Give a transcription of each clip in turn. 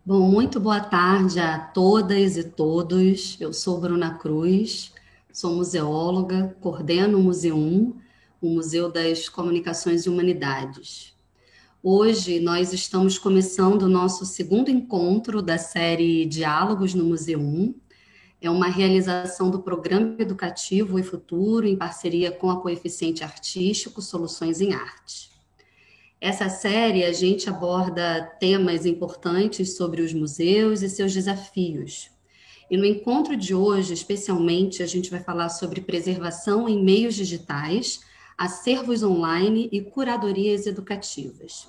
Bom, muito boa tarde a todas e todos. Eu sou Bruna Cruz, sou museóloga, coordeno o Museu 1, o Museu das Comunicações e Humanidades. Hoje nós estamos começando o nosso segundo encontro da série Diálogos no Museu 1. É uma realização do Programa Educativo e Futuro em parceria com a Coeficiente Artístico Soluções em Arte. Essa série a gente aborda temas importantes sobre os museus e seus desafios. E no encontro de hoje, especialmente, a gente vai falar sobre preservação em meios digitais, acervos online e curadorias educativas.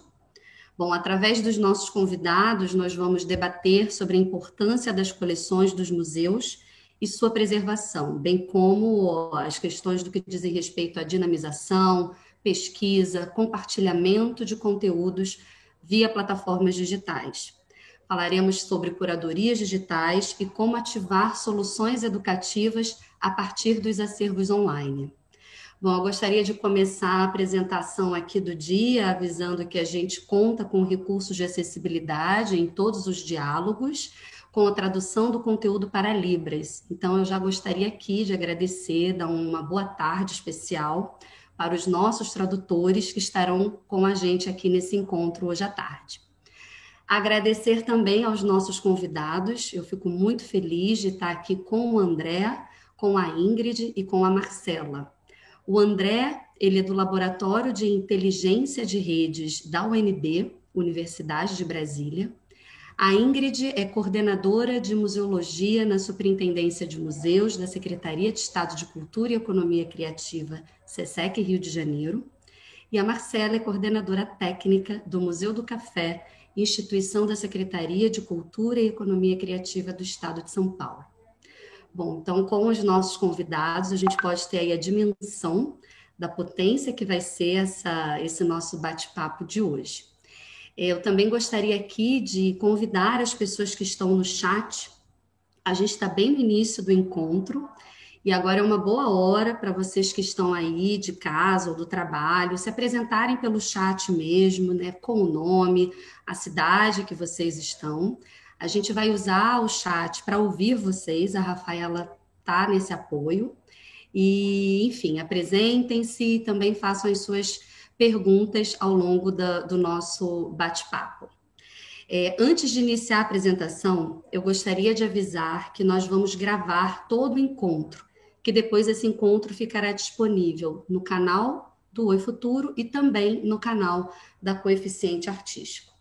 Bom, através dos nossos convidados, nós vamos debater sobre a importância das coleções dos museus e sua preservação, bem como as questões do que dizem respeito à dinamização, pesquisa, compartilhamento de conteúdos via plataformas digitais. Falaremos sobre curadorias digitais e como ativar soluções educativas a partir dos acervos online. Bom, eu gostaria de começar a apresentação aqui do dia, avisando que a gente conta com recursos de acessibilidade em todos os diálogos, com a tradução do conteúdo para Libras. Então, eu já gostaria aqui de agradecer, dar uma boa tarde especial para os nossos tradutores que estarão com a gente aqui nesse encontro hoje à tarde. Agradecer também aos nossos convidados, eu fico muito feliz de estar aqui com o André, com a Ingrid e com a Marcela. O André, ele é do Laboratório de Inteligência de Redes da UNB, Universidade de Brasília. A Ingrid é coordenadora de museologia na Superintendência de Museus da Secretaria de Estado de Cultura e Economia Criativa, SESC Rio de Janeiro. E a Marcela é coordenadora técnica do Museu do Café, instituição da Secretaria de Cultura e Economia Criativa do Estado de São Paulo. Bom, então, com os nossos convidados, a gente pode ter aí a dimensão da potência que vai ser esse nosso bate-papo de hoje. Eu também gostaria aqui de convidar as pessoas que estão no chat. A gente está bem no início do encontro e agora é uma boa hora para vocês que estão aí de casa ou do trabalho se apresentarem pelo chat mesmo, né, com o nome, a cidade que vocês estão. A gente vai usar o chat para ouvir vocês, a Rafaela está nesse apoio. E, enfim, apresentem-se e também façam as suas perguntas ao longo do nosso bate-papo. Antes de iniciar a apresentação, eu gostaria de avisar que nós vamos gravar todo o encontro, que depois esse encontro ficará disponível no canal do Oi Futuro e também no canal da Coeficiente Artístico.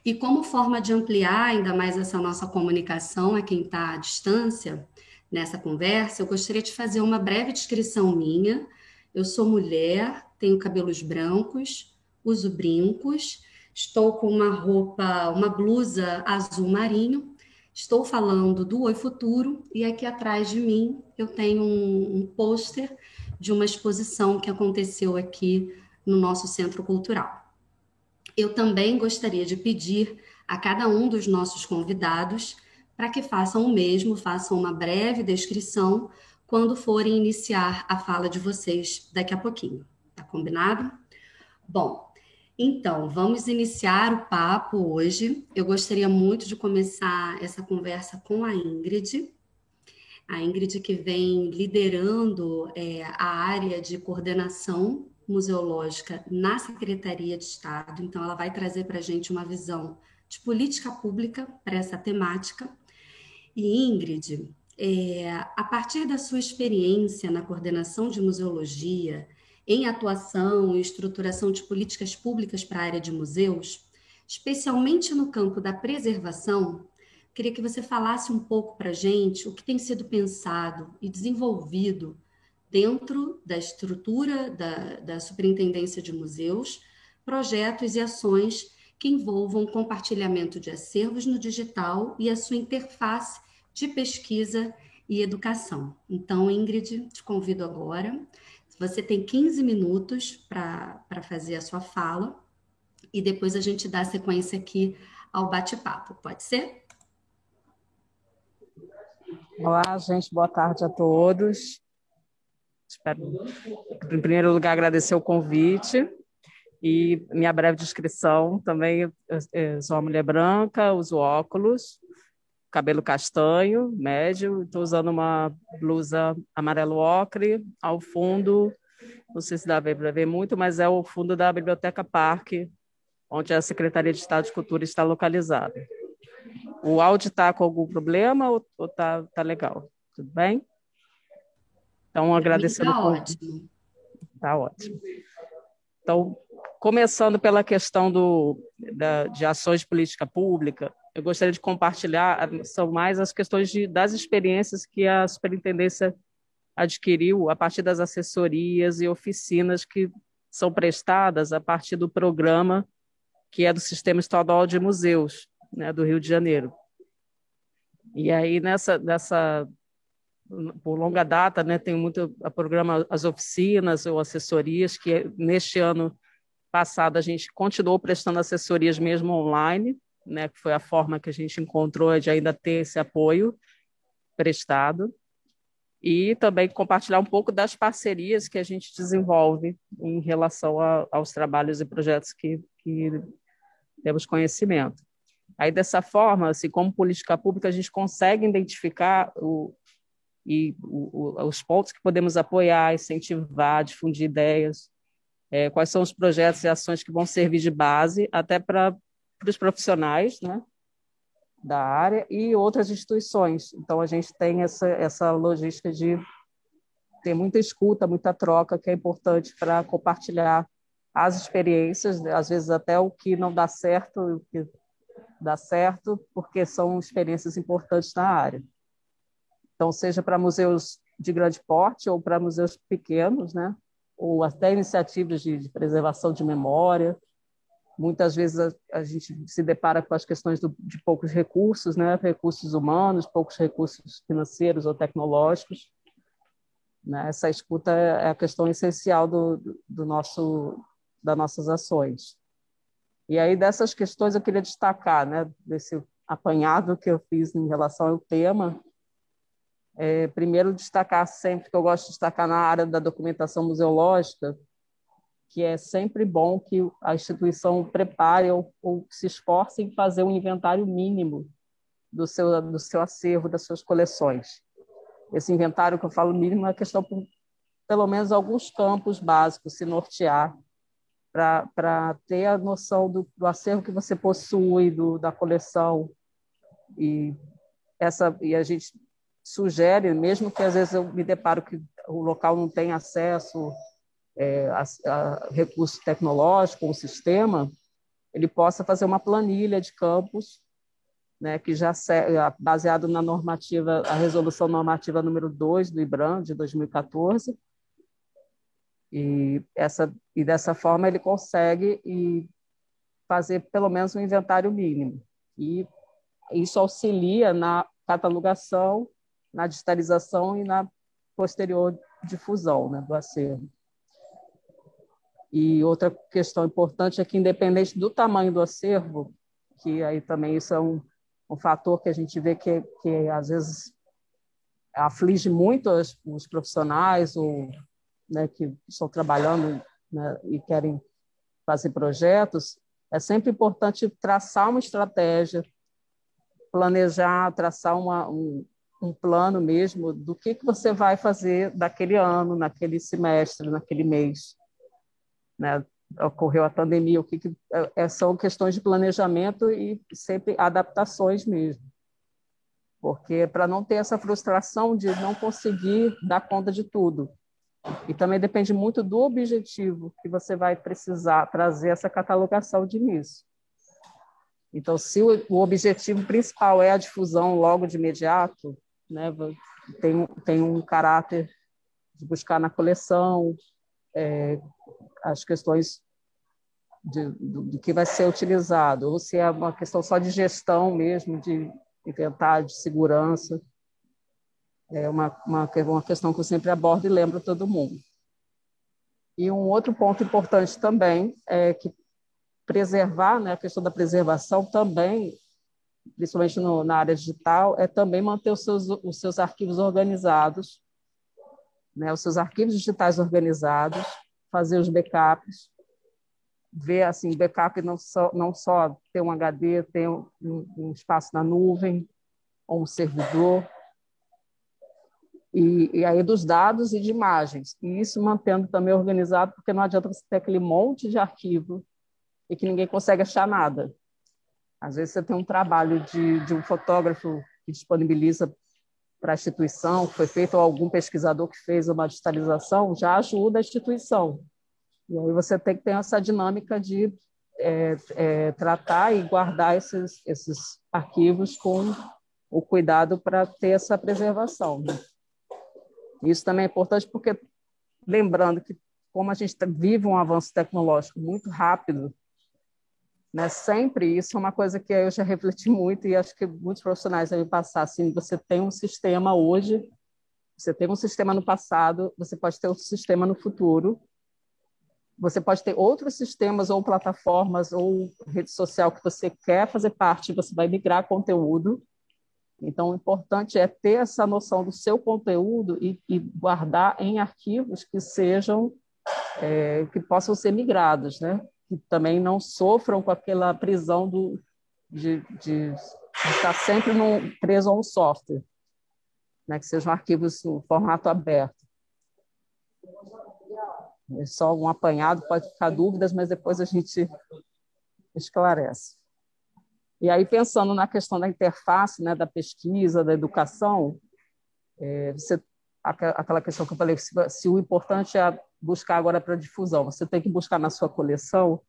E como forma de ampliar ainda mais essa nossa comunicação a quem está à distância, nessa conversa, eu gostaria de fazer uma breve descrição minha. Eu sou mulher, tenho cabelos brancos, uso brincos, estou com uma roupa, uma blusa azul marinho, estou falando do Oi Futuro e aqui atrás de mim eu tenho um pôster de uma exposição que aconteceu aqui no nosso Centro Cultural. Eu também gostaria de pedir a cada um dos nossos convidados para que façam o mesmo, façam uma breve descrição quando forem iniciar a fala de vocês daqui a pouquinho. Tá combinado? Bom, então, vamos iniciar o papo hoje. Eu gostaria muito de começar essa conversa com a Ingrid que vem liderando a área de coordenação museológica na Secretaria de Estado. Então, ela vai trazer para a gente uma visão de política pública para essa temática. E, Ingrid, a partir da sua experiência na coordenação de museologia, em atuação e estruturação de políticas públicas para a área de museus, especialmente no campo da preservação, queria que você falasse um pouco para a gente o que tem sido pensado e desenvolvido dentro da estrutura da Superintendência de Museus, projetos e ações que envolvam compartilhamento de acervos no digital e a sua interface de pesquisa e educação. Então, Ingrid, te convido agora. Você tem 15 minutos para fazer a sua fala e depois a gente dá sequência aqui ao bate-papo. Pode ser? Olá, gente, boa tarde a todos. Espero, em primeiro lugar, agradecer o convite E minha breve descrição também, eu sou uma mulher branca, uso óculos, cabelo castanho, médio, estou usando uma blusa amarelo ocre, ao fundo, não sei se dá para ver muito, mas é o fundo da Biblioteca Parque, onde a Secretaria de Estado de Cultura está localizada. O áudio está com algum problema ou tá legal? Tudo bem? Então, agradecendo Está por... ótimo. Está ótimo. Então, começando pela questão de ações de política pública, eu gostaria de compartilhar, são mais as questões das experiências que a superintendência adquiriu a partir das assessorias e oficinas que são prestadas a partir do programa que é do Sistema Estadual de Museus, né, do Rio de Janeiro. E aí, por longa data, né, tem muito a programa, as oficinas ou assessorias, que neste ano passado a gente continuou prestando assessorias mesmo online, né, que foi a forma que a gente encontrou de ainda ter esse apoio prestado, e também compartilhar um pouco das parcerias que a gente desenvolve em relação aos trabalhos e projetos que temos conhecimento. Aí, dessa forma, assim, como política pública, a gente consegue identificar os pontos que podemos apoiar, incentivar, difundir ideias, quais são os projetos e ações que vão servir de base até para os profissionais, né, da área e outras instituições. Então, a gente tem essa logística de ter muita escuta, muita troca, que é importante para compartilhar as experiências, né, às vezes até o que não dá certo, o que dá certo, porque são experiências importantes na área. Então, seja para museus de grande porte ou para museus pequenos, né? Ou até iniciativas de preservação de memória. Muitas vezes a gente se depara com as questões de poucos recursos, né? Recursos humanos, poucos recursos financeiros ou tecnológicos. Né? Essa escuta é a questão essencial das nossas ações. E aí, dessas questões, eu queria destacar, né, desse apanhado que eu fiz em relação ao tema, primeiro, destacar sempre, que eu gosto de destacar na área da documentação museológica, que é sempre bom que a instituição prepare ou se esforce em fazer um inventário mínimo do seu acervo, das suas coleções. Esse inventário que eu falo mínimo é a questão por pelo menos alguns campos básicos, se nortear, para ter a noção do acervo que você possui, da coleção. E a gente sugere, mesmo que às vezes eu me deparo que o local não tem acesso a recurso tecnológico, um sistema, ele possa fazer uma planilha de campos, né, que já baseado na normativa, a resolução normativa número 2 do IBRAM, de 2014, e dessa forma ele consegue fazer pelo menos um inventário mínimo. E isso auxilia na catalogação, na digitalização e na posterior difusão, né, do acervo. E outra questão importante é que, independente do tamanho do acervo, que aí também isso é um fator que a gente vê que às vezes aflige muito os profissionais ou, né, que estão trabalhando, né, e querem fazer projetos, é sempre importante traçar uma estratégia, planejar, traçar um plano mesmo do que você vai fazer daquele ano, naquele semestre, naquele mês. Né? Ocorreu a pandemia, são questões de planejamento e sempre adaptações mesmo. Porque para não ter essa frustração de não conseguir dar conta de tudo. E também depende muito do objetivo que você vai precisar trazer essa catalogação de início. Então, se o objetivo principal é a difusão logo de imediato, né, tem um caráter de buscar na coleção as questões do que vai ser utilizado, ou se é uma questão só de gestão mesmo, de inventário, de segurança. É uma questão que eu sempre abordo e lembro todo mundo. E um outro ponto importante também é que preservar, né, a questão da preservação também, principalmente na área digital, é também manter os seus arquivos organizados, né, os seus arquivos digitais organizados, fazer os backups, ver assim, backup não só ter um HD, ter um espaço na nuvem, ou um servidor, e aí dos dados e de imagens. E isso mantendo também organizado, porque não adianta você ter aquele monte de arquivo e que ninguém consegue achar nada. Às vezes você tem um trabalho de um fotógrafo que disponibiliza para a instituição, que foi feito, ou algum pesquisador que fez uma digitalização, já ajuda a instituição. E aí você tem que ter essa dinâmica de tratar e guardar esses arquivos com o cuidado para ter essa preservação, né? Isso também é importante porque, lembrando que, como a gente vive um avanço tecnológico muito rápido, né, sempre isso é uma coisa que eu já refleti muito e acho que muitos profissionais devem passar. Assim, você tem um sistema hoje, você tem um sistema no passado, você pode ter outro sistema no futuro, você pode ter outros sistemas ou plataformas ou rede social que você quer fazer parte, você vai migrar conteúdo. Então, o importante é ter essa noção do seu conteúdo e guardar em arquivos que sejam, que possam ser migrados, né? Que também não sofram com aquela prisão de estar sempre preso a um software, né? Que sejam arquivos no formato aberto. É só um apanhado, pode ficar dúvidas, mas depois a gente esclarece. E aí, pensando na questão da interface, né, da pesquisa, da educação, aquela questão que eu falei, se o importante é buscar agora para difusão, você tem que buscar na sua coleção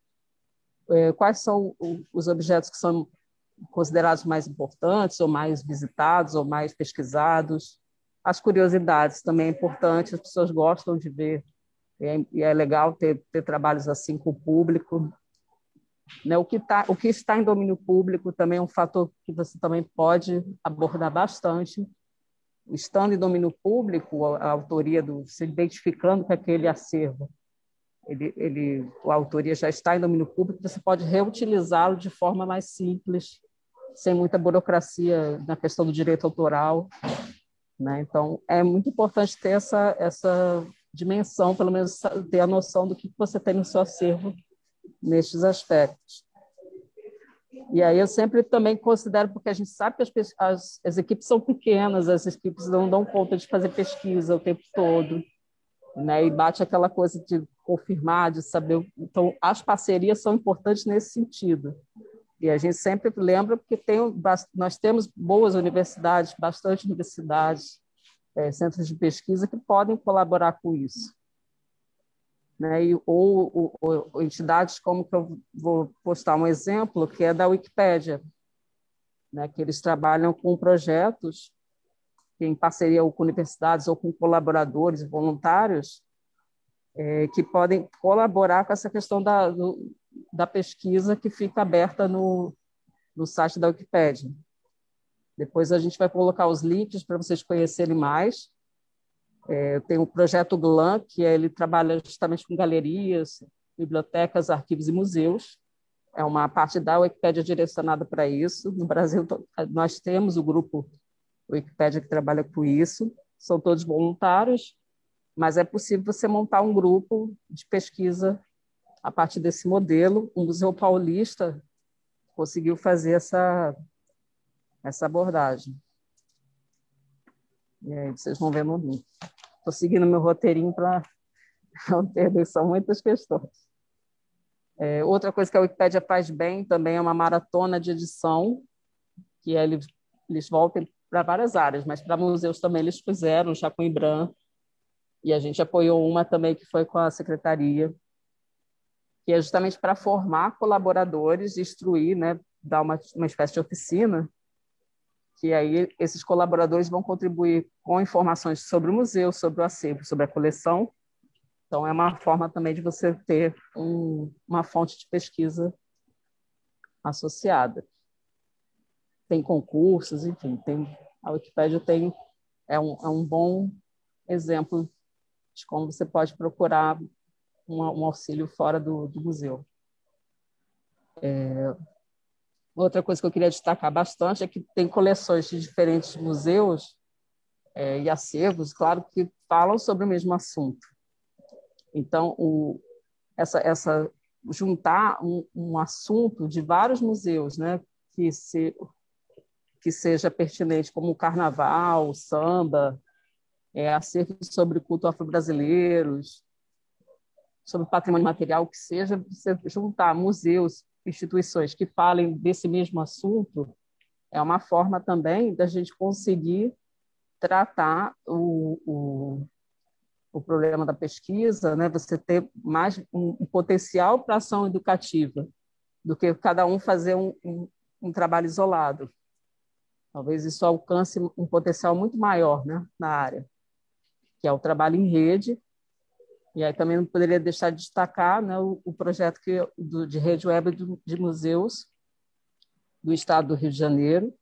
quais são os objetos que são considerados mais importantes, ou mais visitados, ou mais pesquisados. As curiosidades também é importante, as pessoas gostam de ver, e é legal ter trabalhos assim com o público. Né? O que está em domínio público também é um fator que você também pode abordar bastante. Estando em domínio público, a autoria se identificando com aquele acervo, a autoria já está em domínio público, você pode reutilizá-lo de forma mais simples, sem muita burocracia na questão do direito autoral, né? Então, é muito importante ter essa dimensão, pelo menos ter a noção do que você tem no seu acervo nestes aspectos. E aí eu sempre também considero, porque a gente sabe que as equipes são pequenas, as equipes não dão conta de fazer pesquisa o tempo todo, né? E bate aquela coisa de confirmar, de saber. Então, as parcerias são importantes nesse sentido. E a gente sempre lembra, porque nós temos boas universidades, bastante universidades, centros de pesquisa que podem colaborar com isso. Né? Ou entidades como que eu vou postar um exemplo, que é da Wikipédia, né? Que eles trabalham com projetos em parceria ou com universidades ou com colaboradores e voluntários que podem colaborar com essa questão da pesquisa que fica aberta no site da Wikipédia. Depois a gente vai colocar os links para vocês conhecerem mais. Tem o projeto GLAM, que ele trabalha justamente com galerias, bibliotecas, arquivos e museus. É uma parte da Wikipédia direcionada para isso. No Brasil, nós temos o grupo Wikipédia que trabalha com isso. São todos voluntários, mas é possível você montar um grupo de pesquisa a partir desse modelo. O Museu Paulista conseguiu fazer essa abordagem. E aí vocês vão ver no link. Estou seguindo meu roteirinho para não perder, são muitas questões. Outra coisa que a Wikipédia faz bem também é uma maratona de edição, que eles voltam para várias áreas, mas para museus também eles fizeram, já com o IBRAM, e a gente apoiou uma também que foi com a secretaria, que é justamente para formar colaboradores, instruir, né, dar uma espécie de oficina, que aí esses colaboradores vão contribuir com informações sobre o museu, sobre o acervo, sobre a coleção. Então, é uma forma também de você ter uma fonte de pesquisa associada. Tem concursos, enfim, a Wikipédia é um bom exemplo de como você pode procurar um auxílio fora do museu. Outra coisa que eu queria destacar bastante é que tem coleções de diferentes museus e acervos, claro, que falam sobre o mesmo assunto. Então, juntar um assunto de vários museus, né, que seja pertinente, como o carnaval, o samba, acervo sobre culto afro-brasileiros, sobre patrimônio material, que seja você juntar museus, instituições que falem desse mesmo assunto, é uma forma também da gente conseguir tratar o problema da pesquisa, né? Você ter mais um potencial para ação educativa do que cada um fazer um trabalho isolado. Talvez isso alcance um potencial muito maior, né, na área, que é o trabalho em rede. E aí também não poderia deixar de destacar, né, o projeto de rede web de museus do Estado do Rio de Janeiro,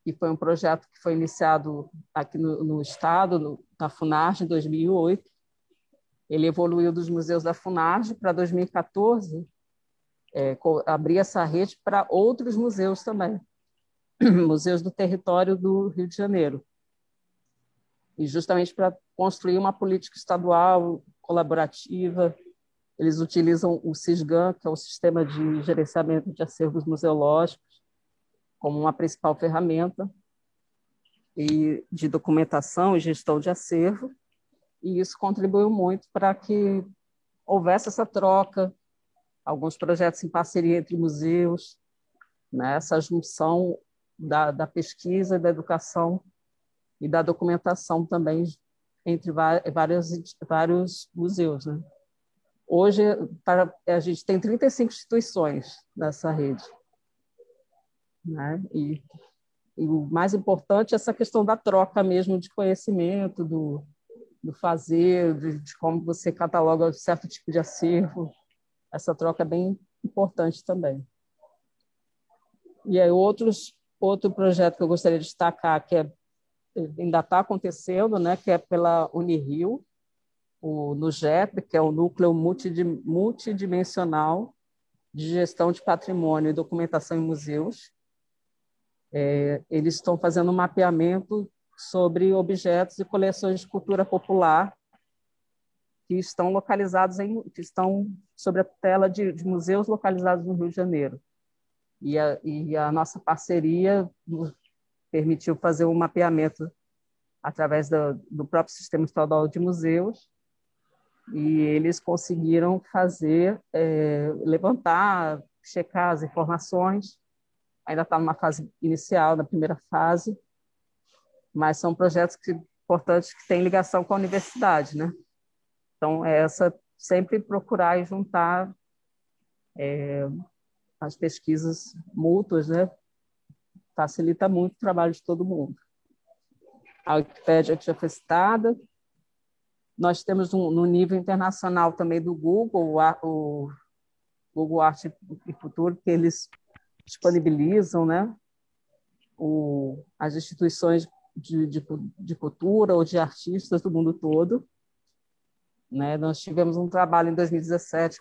que foi um projeto que foi iniciado aqui no Estado, na FUNARJ, em 2008. Ele evoluiu dos museus da FUNARJ para 2014, abrir essa rede para outros museus também, museus do território do Rio de Janeiro. E justamente para construir uma política estadual colaborativa, eles utilizam o SISGAM, que é o Sistema de Gerenciamento de Acervos Museológicos, como uma principal ferramenta e de documentação e gestão de acervo, e isso contribuiu muito para que houvesse essa troca, alguns projetos em parceria entre museus, né, essa junção da pesquisa, da educação e da documentação também entre vários museus, né? Hoje, a gente tem 35 instituições nessa rede, né? E o mais importante é essa questão da troca mesmo de conhecimento, do fazer, de como você cataloga certo tipo de acervo. Essa troca é bem importante também. E aí outro projeto que eu gostaria de destacar, que ainda está acontecendo, né, que é pela Unirio, no NUGEP, que é o Núcleo Multidimensional de Gestão de Patrimônio e Documentação em Museus. Eles estão fazendo um mapeamento sobre objetos e coleções de cultura popular que estão que estão sobre a tutela de museus localizados no Rio de Janeiro. E a nossa parceria nos permitiu fazer um mapeamento através do próprio Sistema Estadual de Museus, e eles conseguiram levantar, checar as informações. Ainda está numa fase inicial, na primeira fase, mas são projetos importantes que têm ligação com a universidade, né? Então, sempre procurar e juntar as pesquisas mútuas, né? Facilita muito o trabalho de todo mundo. A Wikipédia que já foi citada. Nós temos no nível internacional também do Google, o Google Arte e Futuro, que eles disponibilizam, né, as instituições de cultura ou de artistas do mundo todo. Né? Nós tivemos um trabalho em 2017,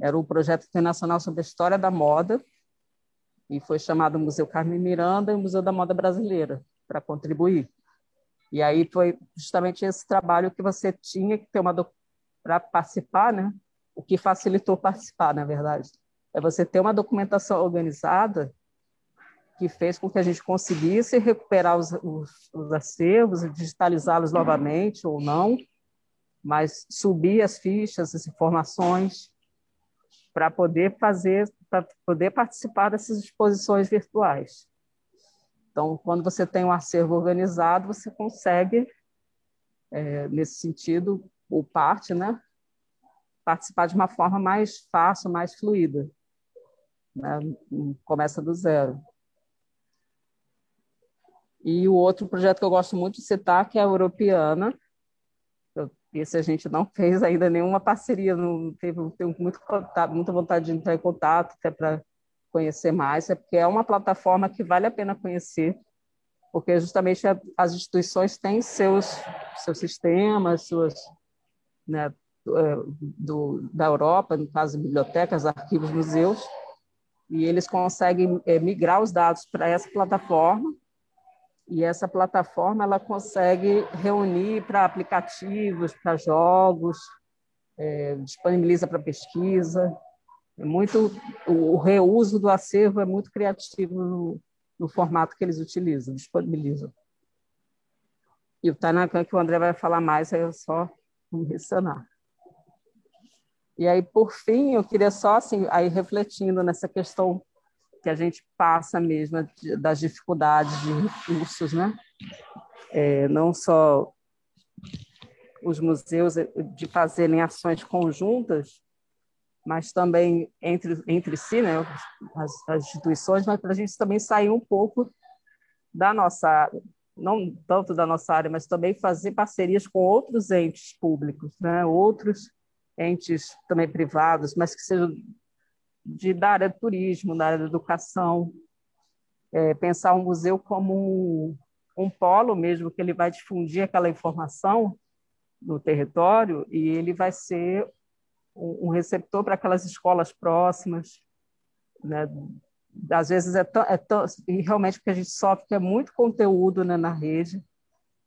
era um projeto internacional sobre a história da moda, e foi chamado Museu Carmen Miranda e o Museu da Moda Brasileira, para contribuir. E aí foi justamente esse trabalho que você tinha que ter para participar, né? O que facilitou participar, na verdade, é você ter uma documentação organizada que fez com que a gente conseguisse recuperar os acervos e digitalizá-los novamente ou não, mas subir as fichas, as informações, para poder participar dessas exposições virtuais. Então, quando você tem um acervo organizado, você consegue, nesse sentido, ou parte, né, participar de uma forma mais fácil, mais fluida, né? Começa do zero. E o outro projeto que eu gosto muito de citar, que é a Europeana. Esse a gente não fez ainda nenhuma parceria, não tenho muita vontade de entrar em contato, até para conhecer mais, porque é uma plataforma que vale a pena conhecer, porque justamente as instituições têm seus sistemas, né, da Europa, no caso, bibliotecas, arquivos, museus, e eles conseguem migrar os dados para essa plataforma, e essa plataforma ela consegue reunir para aplicativos, para jogos, disponibiliza para pesquisa. O reuso do acervo é muito criativo no formato que eles utilizam, disponibilizam. E o Tanakan, que o André vai falar mais, aí eu só vou mencionar. E aí, por fim, eu queria só, assim, aí refletindo nessa questão que a gente passa mesmo das dificuldades de recursos, né? Não só os museus de fazerem ações conjuntas, mas também entre si, né? As instituições, mas para a gente também sair um pouco da nossa área, não tanto da nossa área, mas também fazer parcerias com outros entes públicos, né? Outros entes também privados, mas que sejam da área do turismo, da área da educação, pensar o museu como um polo mesmo, que ele vai difundir aquela informação no território e ele vai ser um receptor para aquelas escolas próximas, né? Às vezes e realmente o que a gente sofre que é muito conteúdo, né, na rede,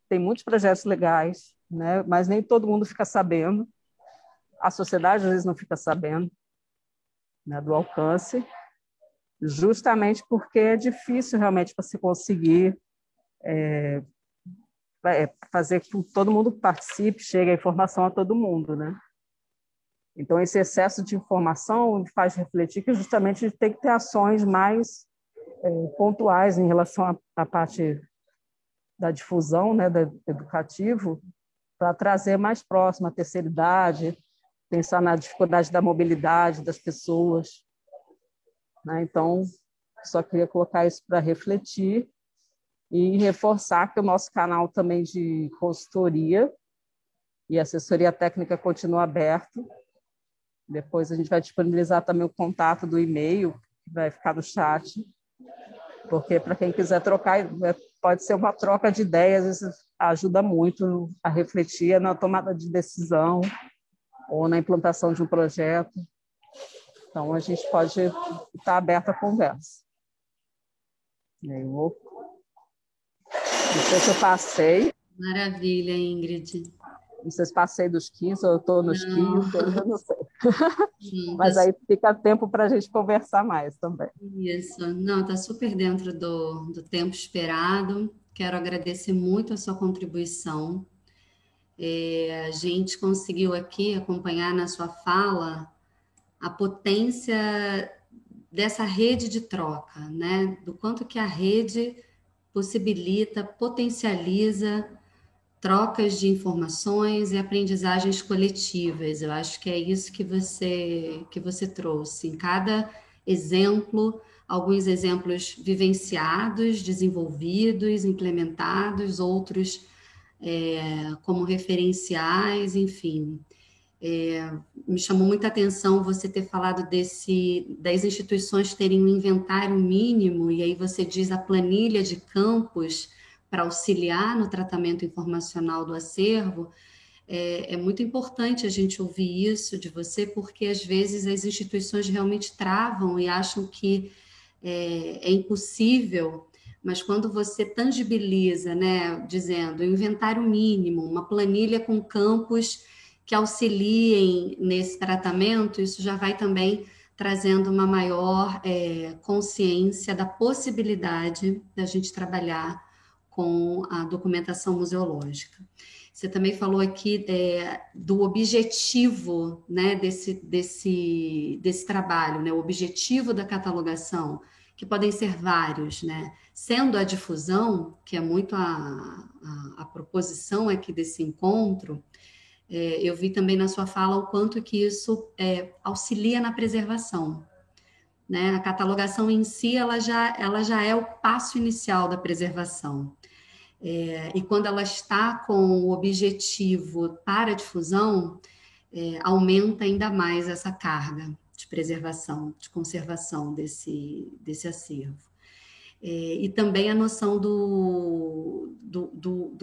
tem muitos projetos legais, né, mas nem todo mundo fica sabendo, a sociedade às vezes não fica sabendo, né, do alcance, justamente porque é difícil realmente você conseguir fazer com que todo mundo participe, chegue a informação a todo mundo, né? Então, esse excesso de informação faz refletir que justamente a gente tem que ter ações mais pontuais em relação à parte da difusão, né, do educativo, para trazer mais próximo a terceira idade, pensar na dificuldade da mobilidade das pessoas, né? Então, só queria colocar isso para refletir e reforçar que o nosso canal também de consultoria e assessoria técnica continua aberto. Depois a gente vai disponibilizar também o contato do e-mail, que vai ficar no chat, porque para quem quiser trocar, pode ser uma troca de ideias, isso ajuda muito a refletir na tomada de decisão ou na implantação de um projeto. Então, a gente pode estar aberto à conversa. Não sei se eu passei. Maravilha, Ingrid. Não sei se passei dos 15, ou eu estou nos 15, eu não sei. Mas Tá aí fica tempo para a gente conversar mais também. isso. Não, está super dentro do tempo esperado. Quero agradecer muito a sua contribuição. A gente conseguiu aqui acompanhar na sua fala a potência dessa rede de troca, né? Do quanto que a rede possibilita, potencializa trocas de informações e aprendizagens coletivas. Eu acho que é isso que você trouxe. Em cada exemplo, alguns exemplos vivenciados, desenvolvidos, implementados, outros como referenciais, enfim. Me chamou muita atenção você ter falado das instituições terem um inventário mínimo, e aí você diz a planilha de campos para auxiliar no tratamento informacional do acervo. É muito importante a gente ouvir isso de você, porque às vezes as instituições realmente travam e acham que é impossível, mas quando você tangibiliza, né, dizendo inventário mínimo, uma planilha com campos que auxiliem nesse tratamento, isso já vai também trazendo uma maior consciência da possibilidade da gente trabalhar com a documentação museológica. Você também falou aqui do objetivo, né, desse trabalho, né, o objetivo da catalogação, que podem ser vários, né? Sendo a difusão, que é muito a proposição aqui desse encontro, eu vi também na sua fala o quanto que isso auxilia na preservação, né? A catalogação em si, ela já é o passo inicial da preservação. E quando ela está com o objetivo para a difusão, aumenta ainda mais essa carga de preservação, de conservação desse acervo. E também a noção do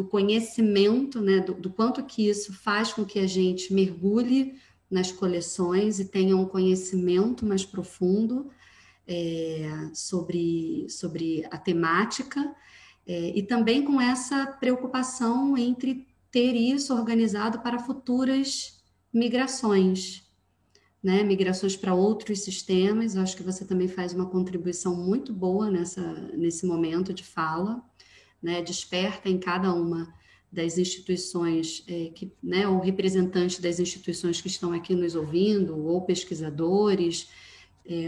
conhecimento, né, do quanto que isso faz com que a gente mergulhe nas coleções e tenha um conhecimento mais profundo sobre a temática, e também com essa preocupação entre ter isso organizado para futuras migrações, né? Migrações para outros sistemas. Eu acho que você também faz uma contribuição muito boa nesse momento de fala, né? Desperta em cada uma das instituições, né? Ou representantes das instituições que estão aqui nos ouvindo, ou pesquisadores,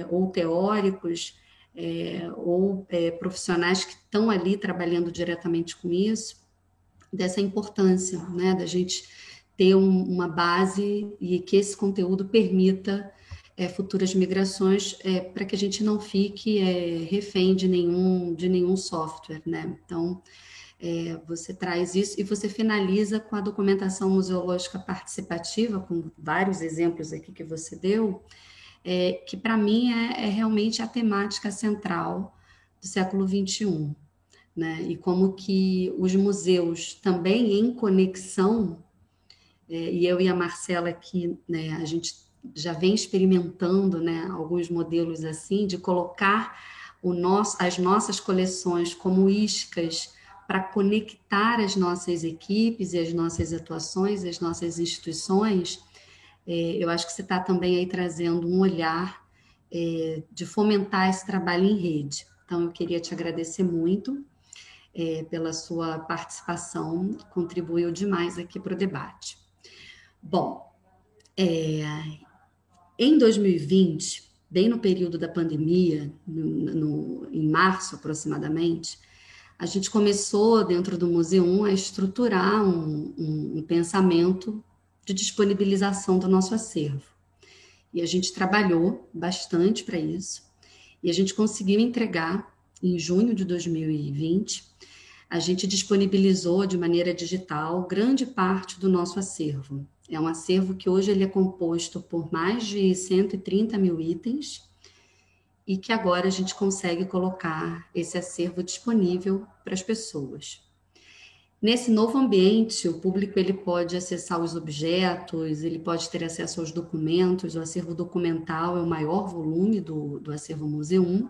ou teóricos, ou profissionais que estão ali trabalhando diretamente com isso, dessa importância, né? Da gente ter uma base e que esse conteúdo permita futuras migrações, para que a gente não fique refém de nenhum software, né? Então, você traz isso e você finaliza com a documentação museológica participativa, com vários exemplos aqui que você deu, que para mim é realmente a temática central do século XXI, né? E como que os museus também em conexão, e eu e a Marcela aqui, né, a gente já vem experimentando, né, alguns modelos assim, de colocar as nossas coleções como iscas para conectar as nossas equipes e as nossas atuações, as nossas instituições. Eu acho que você está também aí trazendo um olhar de fomentar esse trabalho em rede. Então, eu queria te agradecer muito pela sua participação, contribuiu demais aqui para o debate. Bom, em 2020, bem no período da pandemia, em março aproximadamente, a gente começou dentro do Museu a estruturar um pensamento de disponibilização do nosso acervo. E a gente trabalhou bastante para isso, e a gente conseguiu entregar, em junho de 2020, a gente disponibilizou de maneira digital grande parte do nosso acervo. É um acervo que hoje ele é composto por mais de 130 mil itens e que agora a gente consegue colocar esse acervo disponível para as pessoas. Nesse novo ambiente, o público ele pode acessar os objetos, ele pode ter acesso aos documentos. O acervo documental é o maior volume do acervo Museum,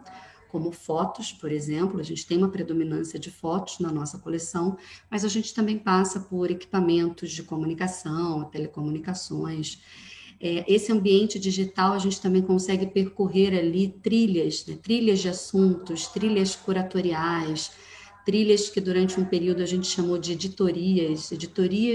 como fotos, por exemplo. A gente tem uma predominância de fotos na nossa coleção, mas a gente também passa por equipamentos de comunicação, telecomunicações. Esse ambiente digital, a gente também consegue percorrer ali trilhas, né? Trilhas de assuntos, trilhas curatoriais, trilhas que durante um período a gente chamou de editorias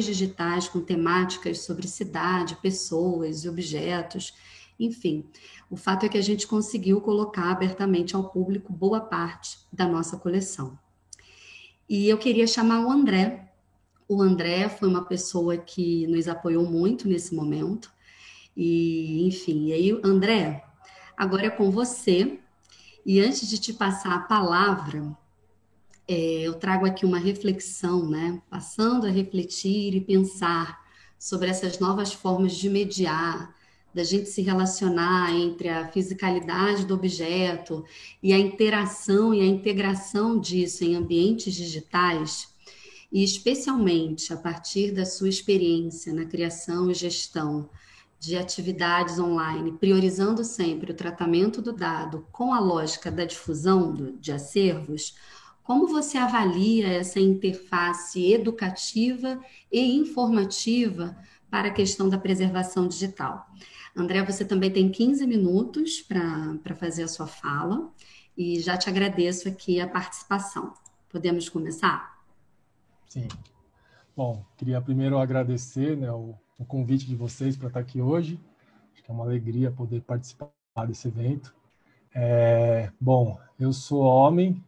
digitais com temáticas sobre cidade, pessoas e objetos, enfim. O fato é que a gente conseguiu colocar abertamente ao público boa parte da nossa coleção. E eu queria chamar o André. O André foi uma pessoa que nos apoiou muito nesse momento. E, enfim, e aí, André, agora é com você. E antes de te passar a palavra, eu trago aqui uma reflexão, né? Passando a refletir e pensar sobre essas novas formas de mediar, da gente se relacionar entre a fisicalidade do objeto e a interação e a integração disso em ambientes digitais, e especialmente a partir da sua experiência na criação e gestão de atividades online, priorizando sempre o tratamento do dado com a lógica da difusão de acervos. Como você avalia essa interface educativa e informativa para a questão da preservação digital? André, você também tem 15 minutos para fazer a sua fala e já te agradeço aqui a participação. Podemos começar? Sim. Bom, queria primeiro agradecer, né, o convite de vocês para estar aqui hoje. Acho que é uma alegria poder participar desse evento. Bom, eu sou homem,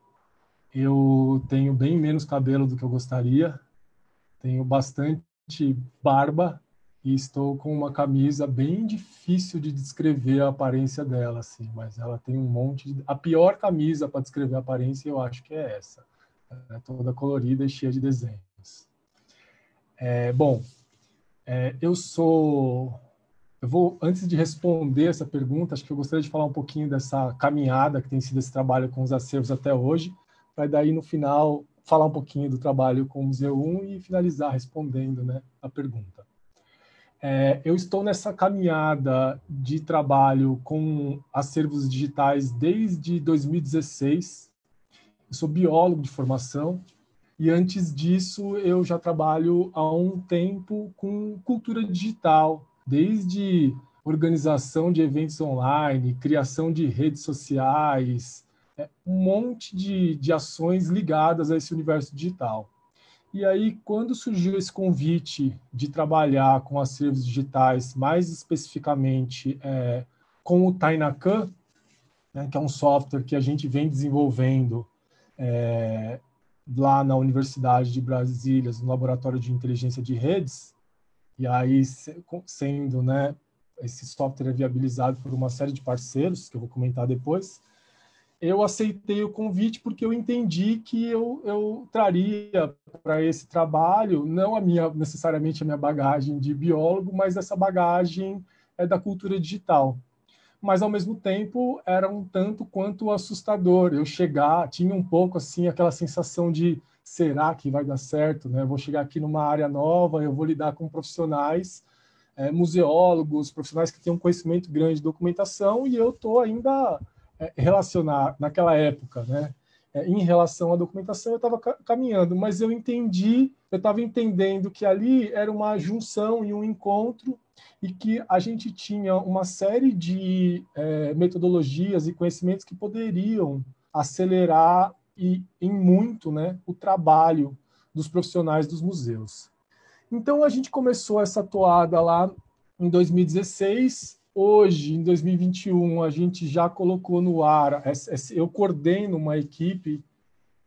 eu tenho bem menos cabelo do que eu gostaria, tenho bastante barba e estou com uma camisa bem difícil de descrever a aparência dela, assim, mas ela tem um monte de... A pior camisa para descrever a aparência eu acho que é essa, né, toda colorida e cheia de desenhos. Bom, antes de responder essa pergunta, acho que eu gostaria de falar um pouquinho dessa caminhada que tem sido esse trabalho com os acervos até hoje, para daí, no final, falar um pouquinho do trabalho com o Museu 1 e finalizar respondendo, né, a pergunta. Eu estou nessa caminhada de trabalho com acervos digitais desde 2016. Eu sou biólogo de formação, e antes disso eu já trabalho há um tempo com cultura digital, desde organização de eventos online, criação de redes sociais, um monte de ações ligadas a esse universo digital. E aí, quando surgiu esse convite de trabalhar com acervos digitais, mais especificamente com o Tainacan, né, que é um software que a gente vem desenvolvendo lá na Universidade de Brasília, no Laboratório de Inteligência de Redes, e aí sendo, né, esse software é viabilizado por uma série de parceiros, que eu vou comentar depois, eu aceitei o convite porque eu entendi que eu traria para esse trabalho, não necessariamente a minha bagagem de biólogo, mas essa bagagem da cultura digital. Mas, ao mesmo tempo, era um tanto quanto assustador. Eu tinha um pouco assim aquela sensação de será que vai dar certo? Né? Eu vou chegar aqui numa área nova, eu vou lidar com profissionais, museólogos, profissionais que têm um conhecimento grande de documentação, e eu estou ainda relacionar naquela época, né? Em relação à documentação, eu estava caminhando, mas eu estava entendendo que ali era uma junção e um encontro, e que a gente tinha uma série de metodologias e conhecimentos que poderiam acelerar em muito, né, o trabalho dos profissionais dos museus. Então, a gente começou essa toada lá em 2016. Hoje, em 2021, a gente já colocou no ar, eu coordeno uma equipe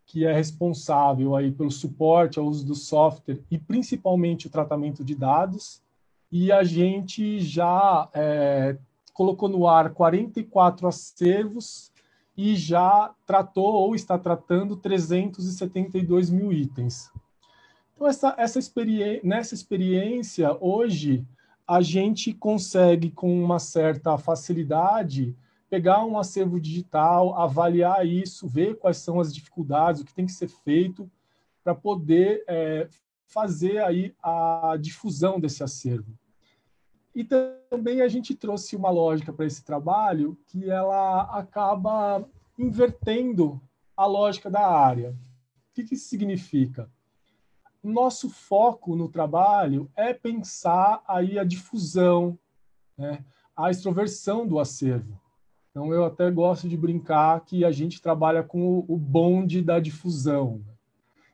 que é responsável aí pelo suporte ao uso do software e principalmente o tratamento de dados, e a gente já colocou no ar 44 acervos e já tratou ou está tratando 372 mil itens. Então, nessa experiência, hoje, a gente consegue, com uma certa facilidade, pegar um acervo digital, avaliar isso, ver quais são as dificuldades, o que tem que ser feito para poder fazer aí a difusão desse acervo. E também a gente trouxe uma lógica para esse trabalho que ela acaba invertendo a lógica da área. O que isso significa? Nosso foco no trabalho é pensar aí a difusão, né, a extroversão do acervo. Então, eu até gosto de brincar que a gente trabalha com o bonde da difusão.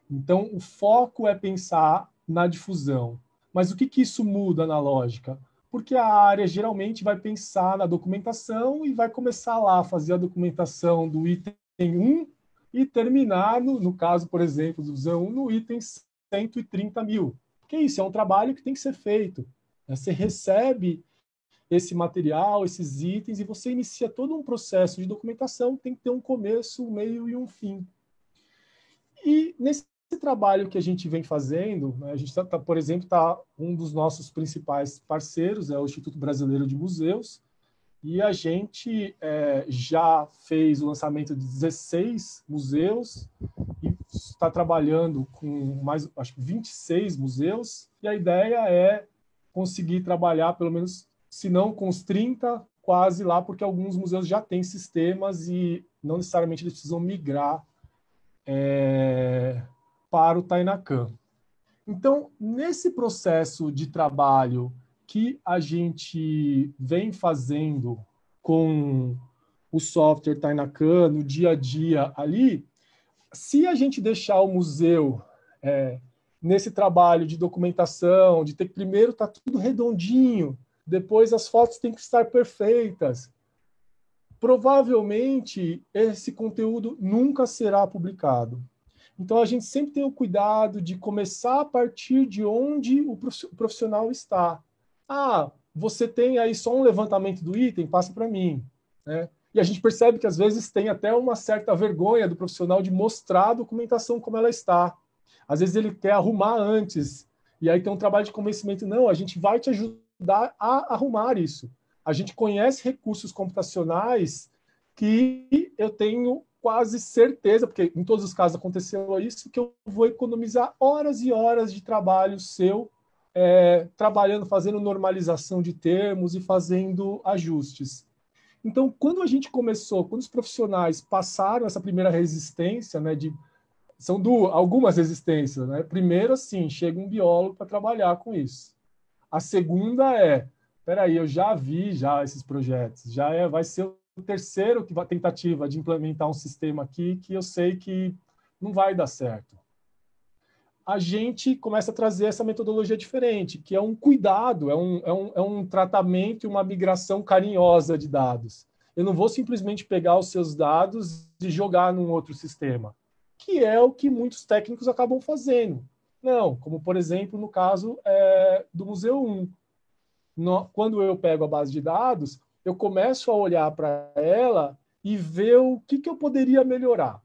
Então, o foco é pensar na difusão. Mas o que isso muda na lógica? Porque a área geralmente vai pensar na documentação e vai começar lá a fazer a documentação do item 1 e terminar, no caso, por exemplo, do Z1, no item 130 mil. Porque isso é um trabalho que tem que ser feito. Você recebe esse material, esses itens, e você inicia todo um processo de documentação, tem que ter um começo, um meio e um fim. E nesse trabalho que a gente vem fazendo, né, a gente por exemplo, um dos nossos principais parceiros é o Instituto Brasileiro de Museus, e a gente já fez o lançamento de 16 museus e está trabalhando com mais, acho que 26 museus, e a ideia é conseguir trabalhar pelo menos, se não com os 30, quase lá, porque alguns museus já têm sistemas e não necessariamente eles precisam migrar para o Tainacan. Então, nesse processo de trabalho que a gente vem fazendo com o software Tainacan no dia a dia ali, se a gente deixar o museu nesse trabalho de documentação, de ter que primeiro estar tudo redondinho, depois as fotos têm que estar perfeitas, provavelmente esse conteúdo nunca será publicado. Então, a gente sempre tem o cuidado de começar a partir de onde o profissional está. Ah, você tem aí só um levantamento do item? Passa para mim. Né? E a gente percebe que, às vezes, tem até uma certa vergonha do profissional de mostrar a documentação como ela está. Às vezes, ele quer arrumar antes. E aí tem um trabalho de convencimento. Não, a gente vai te ajudar a arrumar isso. A gente conhece recursos computacionais que eu tenho quase certeza, porque em todos os casos aconteceu isso, que eu vou economizar horas e horas de trabalho seu, trabalhando, fazendo normalização de termos e fazendo ajustes. Então, quando a gente começou, quando os profissionais passaram essa primeira resistência, né, são algumas resistências, né? Primeiro, assim, chega um biólogo para trabalhar com isso. A segunda peraí, eu já vi já esses projetos, vai ser o terceiro tentativa de implementar um sistema aqui que eu sei que não vai dar certo. A gente começa a trazer essa metodologia diferente, que é um cuidado, é um tratamento e uma migração carinhosa de dados. Eu não vou simplesmente pegar os seus dados e jogar num outro sistema, que é o que muitos técnicos acabam fazendo. Não, como, por exemplo, no caso do Museu 1. Quando eu pego a base de dados, eu começo a olhar para ela e ver o que eu poderia melhorar.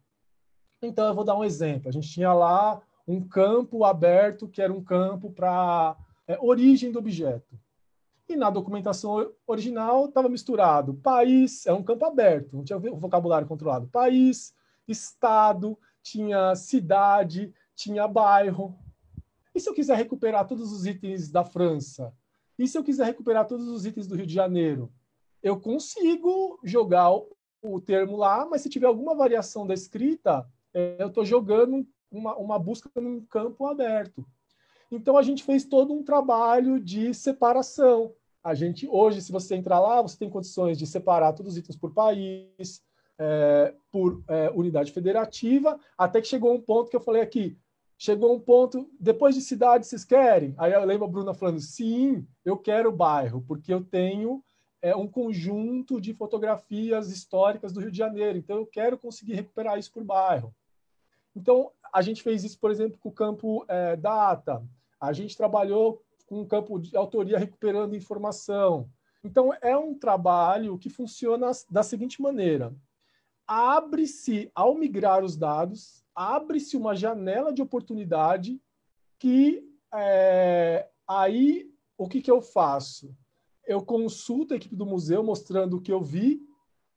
Então, eu vou dar um exemplo. A gente tinha lá um campo aberto, que era um campo para origem do objeto. E na documentação original estava misturado país, é um campo aberto, não tinha o vocabulário controlado. País, estado, tinha cidade, tinha bairro. E se eu quiser recuperar todos os itens da França? E se eu quiser recuperar todos os itens do Rio de Janeiro? Eu consigo jogar o termo lá, mas se tiver alguma variação da escrita, eu estou jogando uma busca num campo aberto. Então, a gente fez todo um trabalho de separação. Hoje, se você entrar lá, você tem condições de separar todos os itens por país, por unidade federativa, até que chegou um ponto que eu falei aqui, chegou um ponto, depois de cidade, vocês querem? Aí eu lembro a Bruna falando, sim, eu quero bairro, porque eu tenho um conjunto de fotografias históricas do Rio de Janeiro, então eu quero conseguir recuperar isso por bairro. Então, a gente fez isso, por exemplo, com o campo data, a gente trabalhou com o campo de autoria recuperando informação. Então, é um trabalho que funciona da seguinte maneira. Abre-se, ao migrar os dados, abre-se uma janela de oportunidade que aí o que eu faço? Eu consulto a equipe do museu mostrando o que eu vi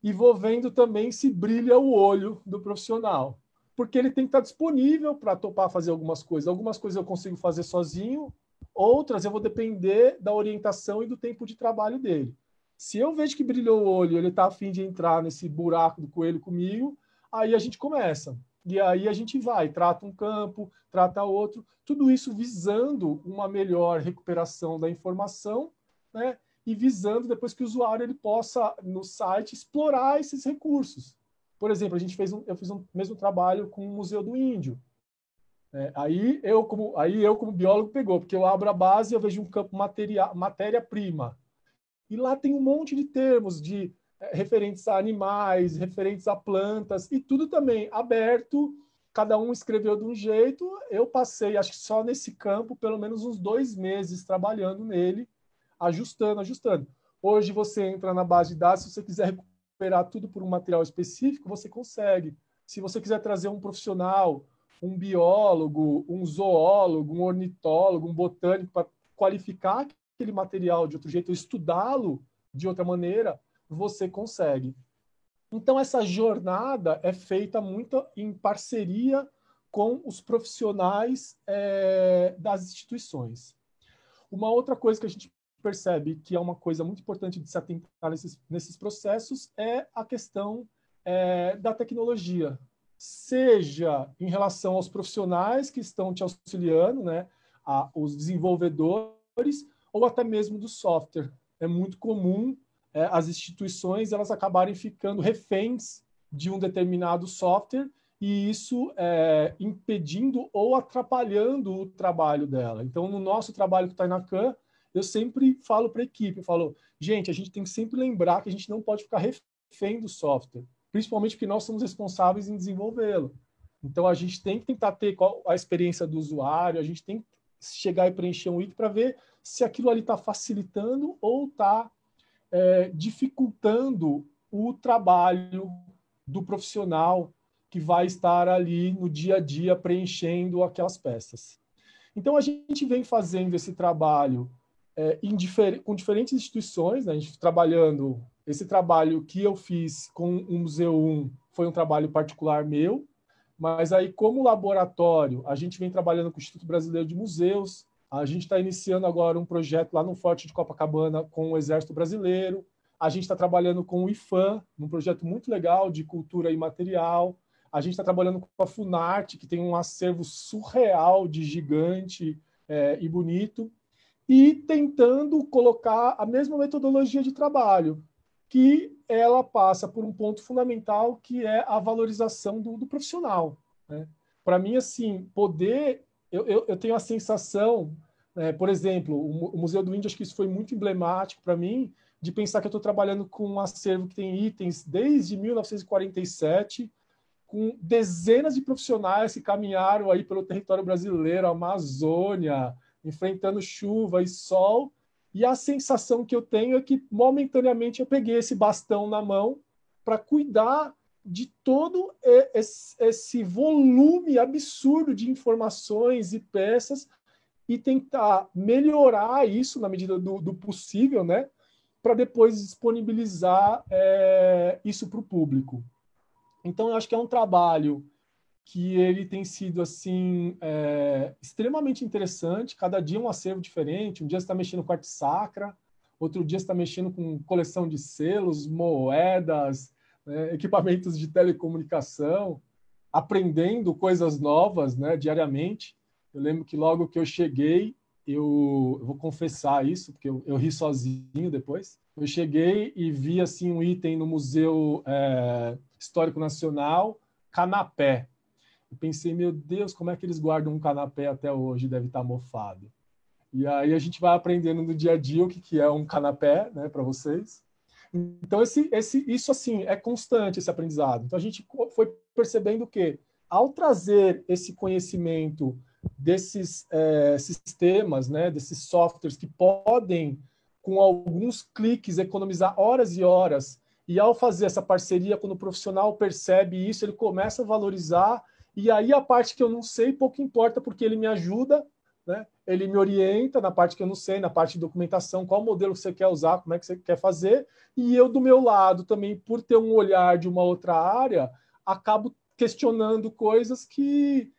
e vou vendo também se brilha o olho do profissional. Porque ele tem que estar disponível para topar fazer algumas coisas. Algumas coisas eu consigo fazer sozinho, outras eu vou depender da orientação e do tempo de trabalho dele. Se eu vejo que brilhou o olho, ele está a fim de entrar nesse buraco do coelho comigo, aí a gente começa. E aí a gente vai, trata um campo, trata outro, tudo isso visando uma melhor recuperação da informação, né? E visando depois que o usuário ele possa, no site, explorar esses recursos. Por exemplo, eu fiz um mesmo trabalho com o Museu do Índio. Aí eu, como biólogo, pegou, porque eu abro a base e eu vejo um campo matéria-prima. E lá tem um monte de termos referentes a animais, referentes a plantas, e tudo também aberto, cada um escreveu de um jeito. Eu passei, acho que só nesse campo, pelo menos uns 2 meses trabalhando nele, ajustando. Hoje você entra na base de dados, se você quiser recuperar tudo por um material específico, você consegue. Se você quiser trazer um profissional, um biólogo, um zoólogo, um ornitólogo, um botânico, para qualificar aquele material de outro jeito, estudá-lo de outra maneira, você consegue. Então, essa jornada é feita muito em parceria com os profissionais das instituições. Uma outra coisa que a gente percebe que é uma coisa muito importante de se atentar nesses processos é a questão da tecnologia, seja em relação aos profissionais que estão te auxiliando, né, os desenvolvedores, ou até mesmo do software. É muito comum as instituições elas acabarem ficando reféns de um determinado software e isso impedindo ou atrapalhando o trabalho dela. Então, no nosso trabalho com o Tainacan, eu sempre falo para a equipe, eu falo, gente, a gente tem que sempre lembrar que a gente não pode ficar refém do software, principalmente porque nós somos responsáveis em desenvolvê-lo. Então, a gente tem que tentar ter a experiência do usuário, a gente tem que chegar e preencher um item para ver se aquilo ali está facilitando ou está dificultando o trabalho do profissional que vai estar ali no dia a dia preenchendo aquelas peças. Então, a gente vem fazendo esse trabalho com diferentes instituições, né? A gente trabalhando, esse trabalho que eu fiz com o Museu 1 foi um trabalho particular meu, mas aí, como laboratório, a gente vem trabalhando com o Instituto Brasileiro de Museus, a gente está iniciando agora um projeto lá no Forte de Copacabana com o Exército Brasileiro, a gente está trabalhando com o IFAM, num projeto muito legal de cultura imaterial, a gente está trabalhando com a Funarte, que tem um acervo surreal de gigante e bonito. e tentando colocar a mesma metodologia de trabalho, que ela passa por um ponto fundamental, que é a valorização do profissional, né? Para mim, assim, poder... Eu tenho a sensação, por exemplo, o Museu do Índio, acho que isso foi muito emblemático para mim, de pensar que eu estou trabalhando com um acervo que tem itens desde 1947, com dezenas de profissionais que caminharam aí pelo território brasileiro, Amazônia, enfrentando chuva e sol, e a sensação que eu tenho é que, momentaneamente, eu peguei esse bastão na mão para cuidar de todo esse volume absurdo de informações e peças e tentar melhorar isso na medida do possível, né? Para depois disponibilizar isso para o público. Então, eu acho que é um trabalho que ele tem sido assim extremamente interessante. Cada dia um acervo diferente. Um dia você está mexendo com arte sacra, outro dia você está mexendo com coleção de selos, moedas, né, equipamentos de telecomunicação, aprendendo coisas novas, né, diariamente. Eu lembro que logo que eu cheguei, eu vou confessar isso, porque eu ri sozinho depois. Eu cheguei e vi assim um item no Museu Histórico Nacional, canapé. Eu pensei, meu Deus, como é que eles guardam um canapé até hoje? Deve estar mofado. E aí a gente vai aprendendo no dia a dia o que é um canapé, né, para vocês. Então, isso assim é constante, esse aprendizado. Então, a gente foi percebendo que, ao trazer esse conhecimento desses sistemas, né, desses softwares que podem, com alguns cliques, economizar horas e horas, e ao fazer essa parceria, quando o profissional percebe isso, ele começa a valorizar, e aí a parte que eu não sei, pouco importa, porque ele me ajuda, né? Ele me orienta na parte que eu não sei, na parte de documentação, qual modelo você quer usar, como é que você quer fazer, e eu, do meu lado, também, por ter um olhar de uma outra área, acabo questionando coisas que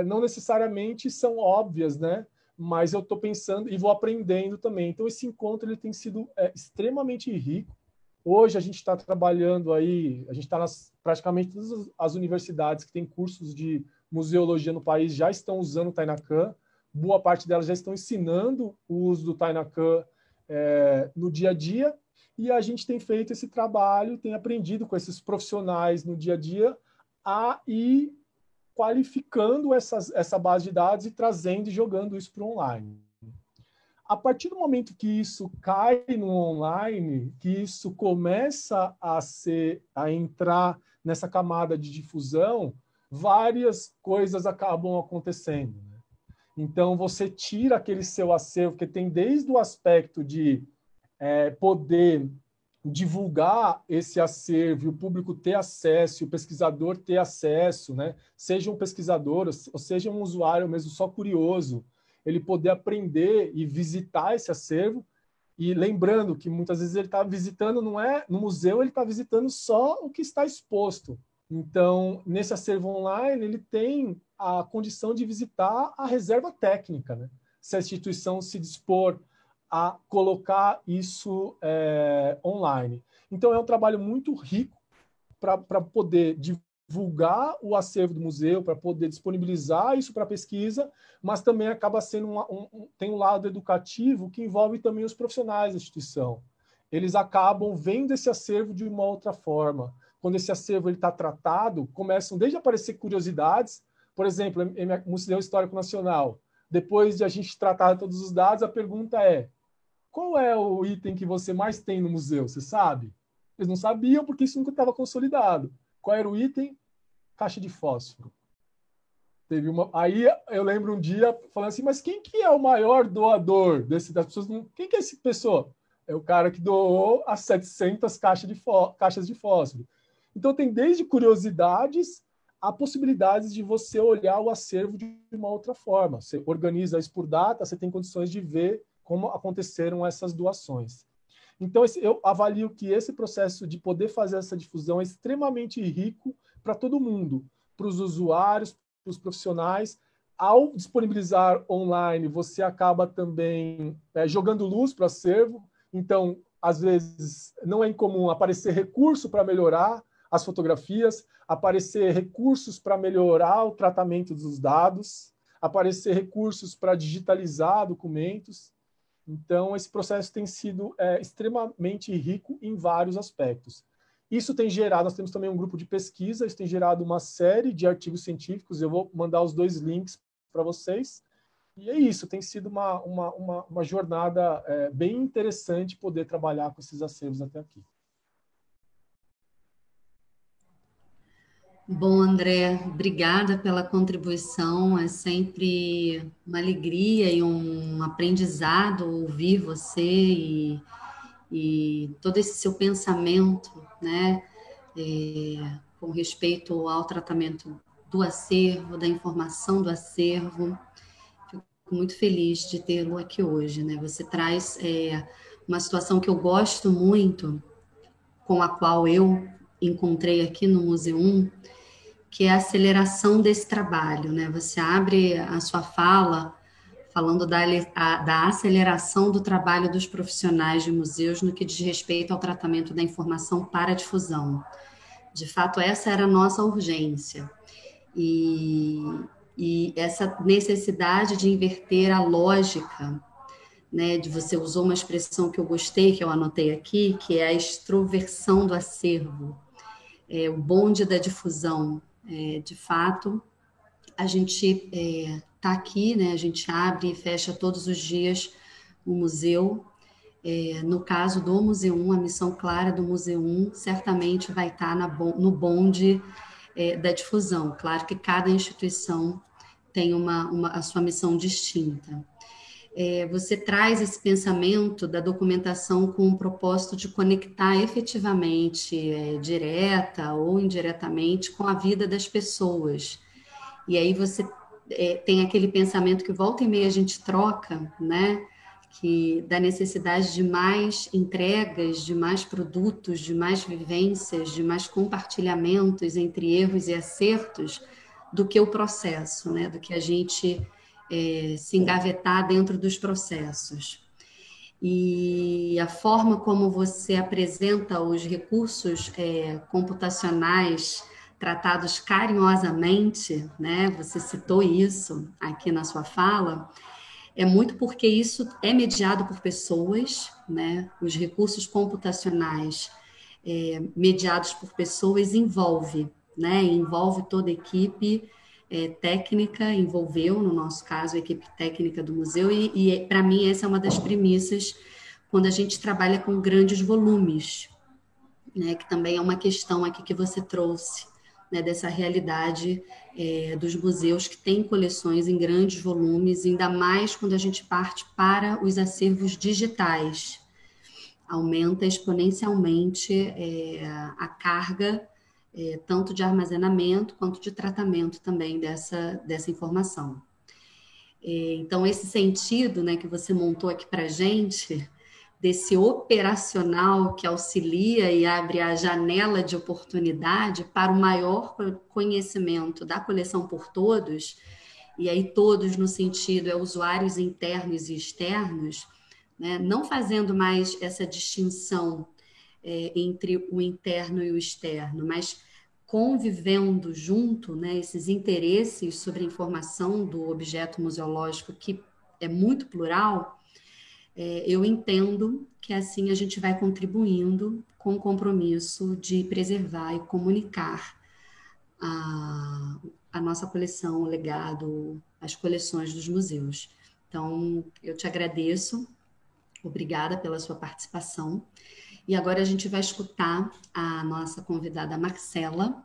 não necessariamente são óbvias, né? Mas eu estou pensando e vou aprendendo também. Então, esse encontro ele tem sido extremamente rico. Hoje a gente está trabalhando aí, a gente está praticamente todas as universidades que têm cursos de museologia no país já estão usando o Tainacan. Boa parte delas já estão ensinando o uso do Tainacan no dia a dia, e a gente tem feito esse trabalho, tem aprendido com esses profissionais no dia a dia a ir qualificando essa base de dados e trazendo e jogando isso para o online. A partir do momento que isso cai no online, que isso começa a entrar nessa camada de difusão, várias coisas acabam acontecendo, né? Então, você tira aquele seu acervo, que tem desde o aspecto de poder divulgar esse acervo, e o público ter acesso, e o pesquisador ter acesso, né? Seja um pesquisador, ou seja um usuário mesmo só curioso, ele poder aprender e visitar esse acervo. E lembrando que muitas vezes ele está visitando, não é no museu, ele está visitando só o que está exposto. Então, nesse acervo online, ele tem a condição de visitar a reserva técnica, né? Se a instituição se dispor a colocar isso online. Então, é um trabalho muito rico para poder divulgar o acervo do museu, para poder disponibilizar isso para pesquisa, mas também acaba sendo tem um lado educativo que envolve também os profissionais da instituição. Eles acabam vendo esse acervo de uma outra forma. Quando esse acervo está tratado, começam desde a aparecer curiosidades, por exemplo, no Museu Histórico Nacional, depois de a gente tratar todos os dados, a pergunta é: qual é o item que você mais tem no museu? Você sabe? Eles não sabiam porque isso nunca estava consolidado. Qual era o item? Caixa de fósforo. Teve uma... Aí eu lembro um dia falando assim, mas quem que é o maior doador das pessoas? Quem que é essa pessoa? É o cara que doou as 700 caixas de fósforo. Então tem desde curiosidades a possibilidades de você olhar o acervo de uma outra forma. Você organiza isso por data, você tem condições de ver como aconteceram essas doações. Então, eu avalio que esse processo de poder fazer essa difusão é extremamente rico para todo mundo, para os usuários, para os profissionais. Ao disponibilizar online, você acaba também jogando luz para o acervo. Então, às vezes, não é incomum aparecer recurso para melhorar as fotografias, aparecer recursos para melhorar o tratamento dos dados, aparecer recursos para digitalizar documentos. Então, esse processo tem sido extremamente rico em vários aspectos. Isso tem gerado, nós temos também um grupo de pesquisa, isso tem gerado uma série de artigos científicos, eu vou mandar os 2 links para vocês. E é isso, tem sido uma jornada bem interessante poder trabalhar com esses acervos até aqui. Bom, André, obrigada pela contribuição. É sempre uma alegria e um aprendizado ouvir você e todo esse seu pensamento, né, com respeito ao tratamento do acervo, da informação do acervo. Fico muito feliz de tê-lo aqui hoje, né? Você traz uma situação que eu gosto muito, com a qual eu encontrei aqui no Museu, que é a aceleração desse trabalho, né? Você abre a sua fala falando da aceleração do trabalho dos profissionais de museus no que diz respeito ao tratamento da informação para a difusão. De fato, essa era a nossa urgência. E essa necessidade de inverter a lógica, né? Você usou uma expressão que eu gostei, que eu anotei aqui, que é a extroversão do acervo, o bonde da difusão. De fato, a gente está aqui, né? A gente abre e fecha todos os dias o museu. No caso do Museu 1, a missão clara do Museu 1 certamente vai estar no bonde da difusão. Claro que cada instituição tem a sua missão distinta. Você traz esse pensamento da documentação com o propósito de conectar efetivamente, direta ou indiretamente, com a vida das pessoas. E aí você tem aquele pensamento que volta e meia a gente troca, né? Que da necessidade de mais entregas, de mais produtos, de mais vivências, de mais compartilhamentos entre erros e acertos do que o processo, né? Do que a gente se engavetar dentro dos processos. E a forma como você apresenta os recursos computacionais tratados carinhosamente, né? Você citou isso aqui na sua fala, é muito porque isso é mediado por pessoas, né? Os recursos computacionais mediados por pessoas envolve, né? Envolve toda a equipe técnica, envolveu, no nosso caso, a equipe técnica do museu, e para mim essa é uma das premissas quando a gente trabalha com grandes volumes, né? Que também é uma questão aqui que você trouxe, né, dessa realidade dos museus que têm coleções em grandes volumes, ainda mais quando a gente parte para os acervos digitais. Aumenta exponencialmente a carga, tanto de armazenamento quanto de tratamento também dessa informação. Então, esse sentido, né, que você montou aqui para a gente, desse operacional que auxilia e abre a janela de oportunidade para o maior conhecimento da coleção por todos, e aí todos no sentido usuários internos e externos, né? Não fazendo mais essa distinção entre o interno e o externo, mas convivendo junto, né, esses interesses sobre a informação do objeto museológico, que é muito plural. Eu entendo que assim a gente vai contribuindo com o compromisso de preservar e comunicar a nossa coleção, o legado, as coleções dos museus. Então, eu te agradeço, obrigada pela sua participação. E agora a gente vai escutar a nossa convidada Marcela.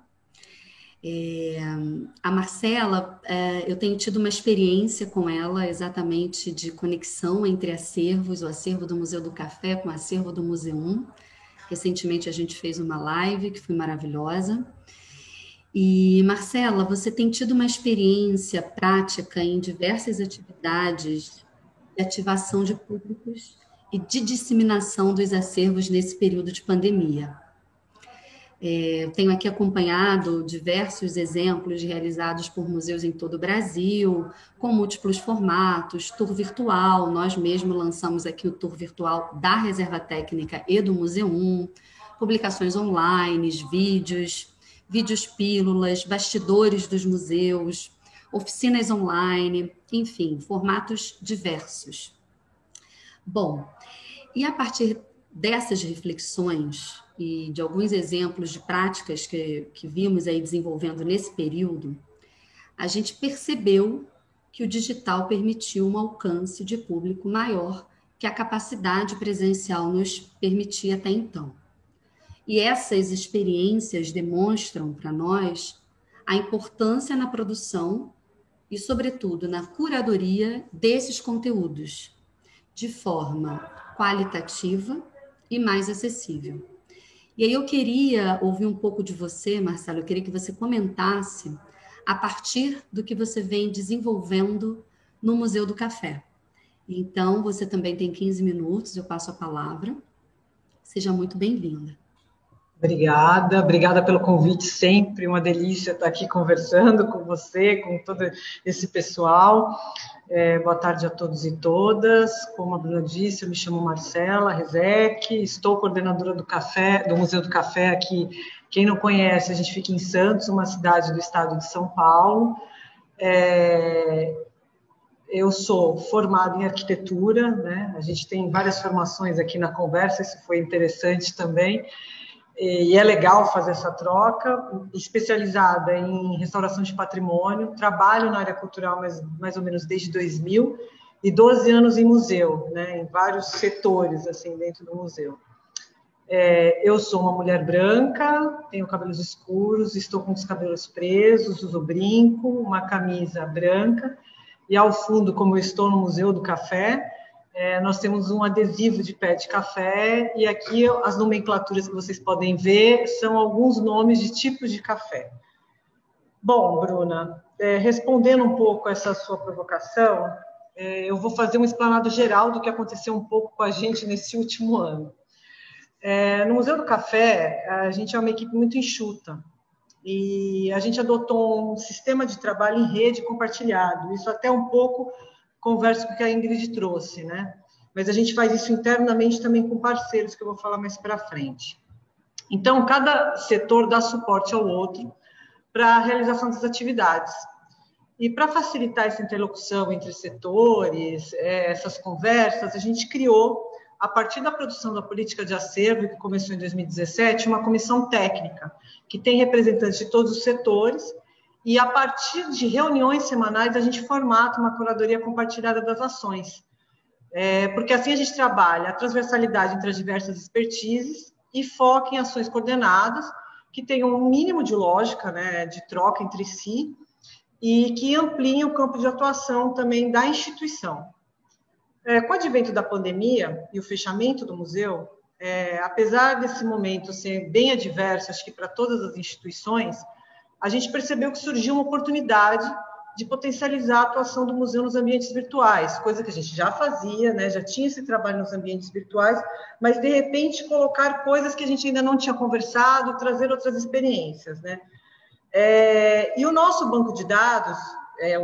A Marcela, eu tenho tido uma experiência com ela exatamente de conexão entre acervos, o acervo do Museu do Café com o acervo do Museu 1. Recentemente a gente fez uma live que foi maravilhosa. E, Marcela, você tem tido uma experiência prática em diversas atividades de ativação de públicos e de disseminação dos acervos nesse período de pandemia. Tenho aqui acompanhado diversos exemplos realizados por museus em todo o Brasil, com múltiplos formatos, tour virtual, nós mesmos lançamos aqui o tour virtual da Reserva Técnica e do Museu 1, publicações online, vídeos pílulas, bastidores dos museus, oficinas online, enfim, formatos diversos. Bom, e a partir dessas reflexões e de alguns exemplos de práticas que vimos aí desenvolvendo nesse período, a gente percebeu que o digital permitiu um alcance de público maior que a capacidade presencial nos permitia até então. E essas experiências demonstram para nós a importância na produção e, sobretudo, na curadoria desses conteúdos, de forma qualitativa e mais acessível. E aí eu queria ouvir um pouco de você, Marcelo, eu queria que você comentasse a partir do que você vem desenvolvendo no Museu do Café. Então, você também tem 15 minutos, eu passo a palavra. Seja muito bem-vinda. Obrigada pelo convite, sempre uma delícia estar aqui conversando com você, com todo esse pessoal. Boa tarde a todos e todas. Como a Bruna disse, eu me chamo Marcela Rezec, estou coordenadora do Museu do Café aqui. Quem não conhece, a gente fica em Santos, uma cidade do estado de São Paulo. Eu sou formada em arquitetura, né? A gente tem várias formações aqui na conversa, isso foi interessante também. E é legal fazer essa troca, especializada em restauração de patrimônio, trabalho na área cultural mais ou menos desde 2000, e 12 anos em museu, né, em vários setores assim, dentro do museu. Eu sou uma mulher branca, tenho cabelos escuros, estou com os cabelos presos, uso brinco, uma camisa branca, e ao fundo, como eu estou no Museu do Café, nós temos um adesivo de pé de café, e aqui as nomenclaturas que vocês podem ver são alguns nomes de tipos de café. Bom, Bruna, respondendo um pouco essa sua provocação, eu vou fazer um explanado geral do que aconteceu um pouco com a gente nesse último ano. No Museu do Café, a gente é uma equipe muito enxuta, e a gente adotou um sistema de trabalho em rede compartilhado, isso até um pouco converso com o que a Ingrid trouxe, né? Mas a gente faz isso internamente também com parceiros, que eu vou falar mais para frente. Então, cada setor dá suporte ao outro para a realização das atividades. E para facilitar essa interlocução entre setores, essas conversas, a gente criou, a partir da produção da política de acervo, que começou em 2017, uma comissão técnica, que tem representantes de todos os setores, e a partir de reuniões semanais a gente formata uma curadoria compartilhada das ações. Porque assim a gente trabalha a transversalidade entre as diversas expertises e foca em ações coordenadas, que tenham um mínimo de lógica, né, de troca entre si, e que ampliem o campo de atuação também da instituição. Com o advento da pandemia e o fechamento do museu, apesar desse momento ser bem adverso, acho que para todas as instituições, a gente percebeu que surgiu uma oportunidade de potencializar a atuação do museu nos ambientes virtuais, coisa que a gente já fazia, né? Já tinha esse trabalho nos ambientes virtuais, mas, de repente, colocar coisas que a gente ainda não tinha conversado, trazer outras experiências, né? E o nosso banco de dados,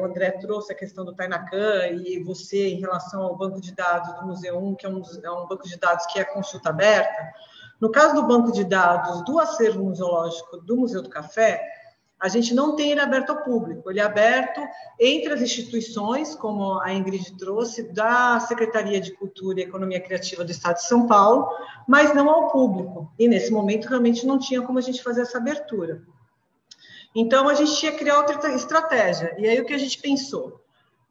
o André trouxe a questão do Tainacan e você em relação ao banco de dados do Museu 1, que é um banco de dados que é consulta aberta. No caso do banco de dados do acervo museológico do Museu do Café, a gente não tem ele aberto ao público, ele é aberto entre as instituições, como a Ingrid trouxe, da Secretaria de Cultura e Economia Criativa do Estado de São Paulo, mas não ao público. E nesse momento realmente não tinha como a gente fazer essa abertura. Então a gente tinha que criar outra estratégia. E aí o que a gente pensou?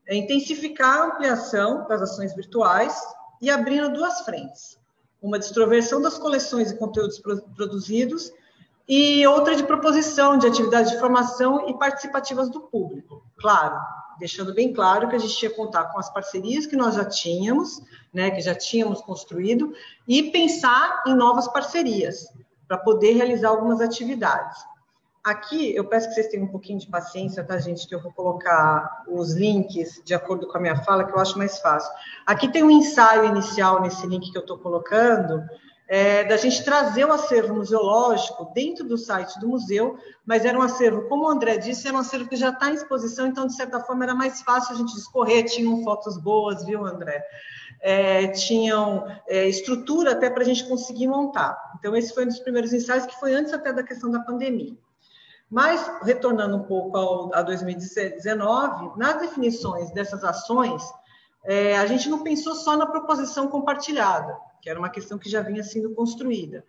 Intensificar a ampliação das ações virtuais e abrindo duas frentes. Uma de extroversão das coleções e conteúdos produzidos, e outra de proposição de atividades de formação e participativas do público. Claro, deixando bem claro que a gente tinha que contar com as parcerias que nós já tínhamos, né, que já tínhamos construído, e pensar em novas parcerias, para poder realizar algumas atividades. Aqui, eu peço que vocês tenham um pouquinho de paciência, tá, gente, que eu vou colocar os links de acordo com a minha fala, que eu acho mais fácil. Aqui tem um ensaio inicial nesse link que eu estou colocando, da gente trazer o acervo museológico dentro do site do museu, mas era um acervo, como o André disse, era um acervo que já está em exposição, então, de certa forma, era mais fácil a gente discorrer, tinham fotos boas, viu, André? Tinham estrutura até para a gente conseguir montar. Então, esse foi um dos primeiros ensaios, que foi antes até da questão da pandemia. Mas, retornando um pouco a 2019, nas definições dessas ações, a gente não pensou só na proposição compartilhada, que era uma questão que já vinha sendo construída.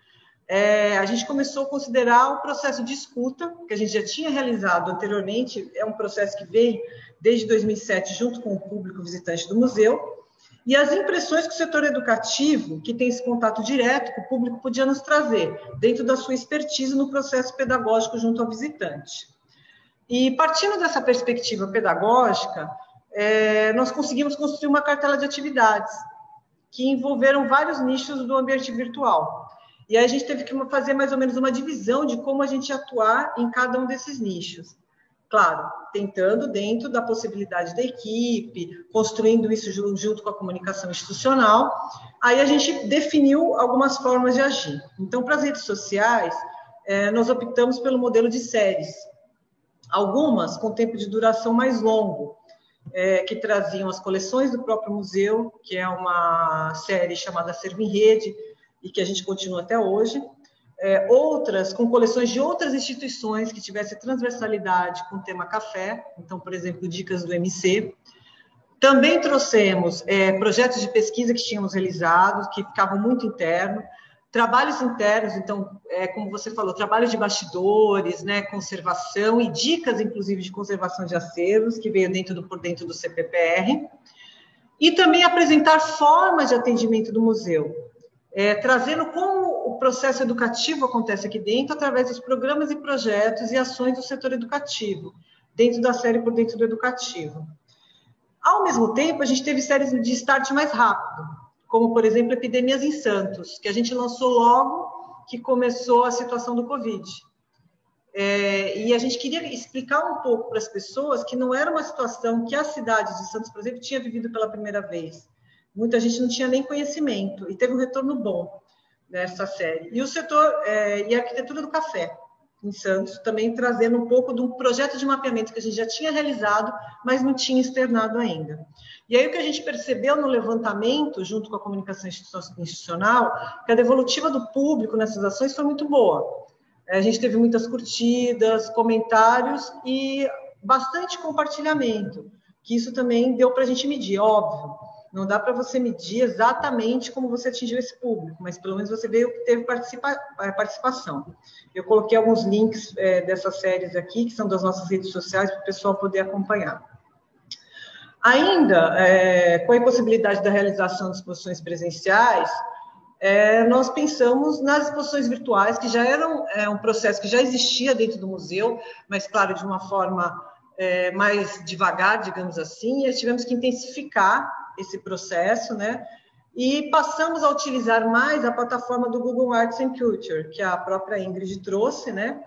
A gente começou a considerar o processo de escuta, que a gente já tinha realizado anteriormente, é um processo que veio desde 2007, junto com o público visitante do museu, e as impressões que o setor educativo, que tem esse contato direto com o público, podia nos trazer, dentro da sua expertise no processo pedagógico junto ao visitante. E partindo dessa perspectiva pedagógica, nós conseguimos construir uma cartela de atividades que envolveram vários nichos do ambiente virtual. E aí a gente teve que fazer mais ou menos uma divisão de como a gente ia atuar em cada um desses nichos. Claro, tentando dentro da possibilidade da equipe, construindo isso junto com a comunicação institucional. Aí a gente definiu algumas formas de agir. Então, para as redes sociais, nós optamos pelo modelo de séries. Algumas com tempo de duração mais longo, que traziam as coleções do próprio museu, que é uma série chamada Acervo em Rede, e que a gente continua até hoje. Outras com coleções de outras instituições que tivessem transversalidade com o tema café, então, por exemplo, dicas do MC. Também trouxemos projetos de pesquisa que tínhamos realizado, que ficavam muito internos, trabalhos internos, então, como você falou, trabalho de bastidores, né, conservação e dicas, inclusive, de conservação de acervos, que veio por dentro do CPPR, e também apresentar formas de atendimento do museu, trazendo como o processo educativo acontece aqui dentro, através dos programas e projetos e ações do setor educativo, dentro da série Por Dentro do Educativo. Ao mesmo tempo, a gente teve séries de start mais rápido, como, por exemplo, Epidemias em Santos, que a gente lançou logo que começou a situação do Covid. E a gente queria explicar um pouco para as pessoas que não era uma situação que a cidade de Santos, por exemplo, tinha vivido pela primeira vez. Muita gente não tinha nem conhecimento, e teve um retorno bom nessa série. E o setor e a arquitetura do café, em Santos, também trazendo um pouco de um projeto de mapeamento que a gente já tinha realizado, mas não tinha externado ainda. E aí o que a gente percebeu no levantamento, junto com a comunicação institucional, que a devolutiva do público nessas ações foi muito boa. A gente teve muitas curtidas, comentários e bastante compartilhamento, que isso também deu para a gente medir, óbvio. Não dá para você medir exatamente como você atingiu esse público, mas pelo menos você veio que teve participação. Eu coloquei alguns links dessas séries aqui, que são das nossas redes sociais, para o pessoal poder acompanhar. Ainda, com a impossibilidade da realização de exposições presenciais, nós pensamos nas exposições virtuais, que já eram um processo que já existia dentro do museu, mas, claro, de uma forma mais devagar, digamos assim, e tivemos que intensificar esse processo, né? E passamos a utilizar mais a plataforma do Google Arts and Culture, que a própria Ingrid trouxe, né?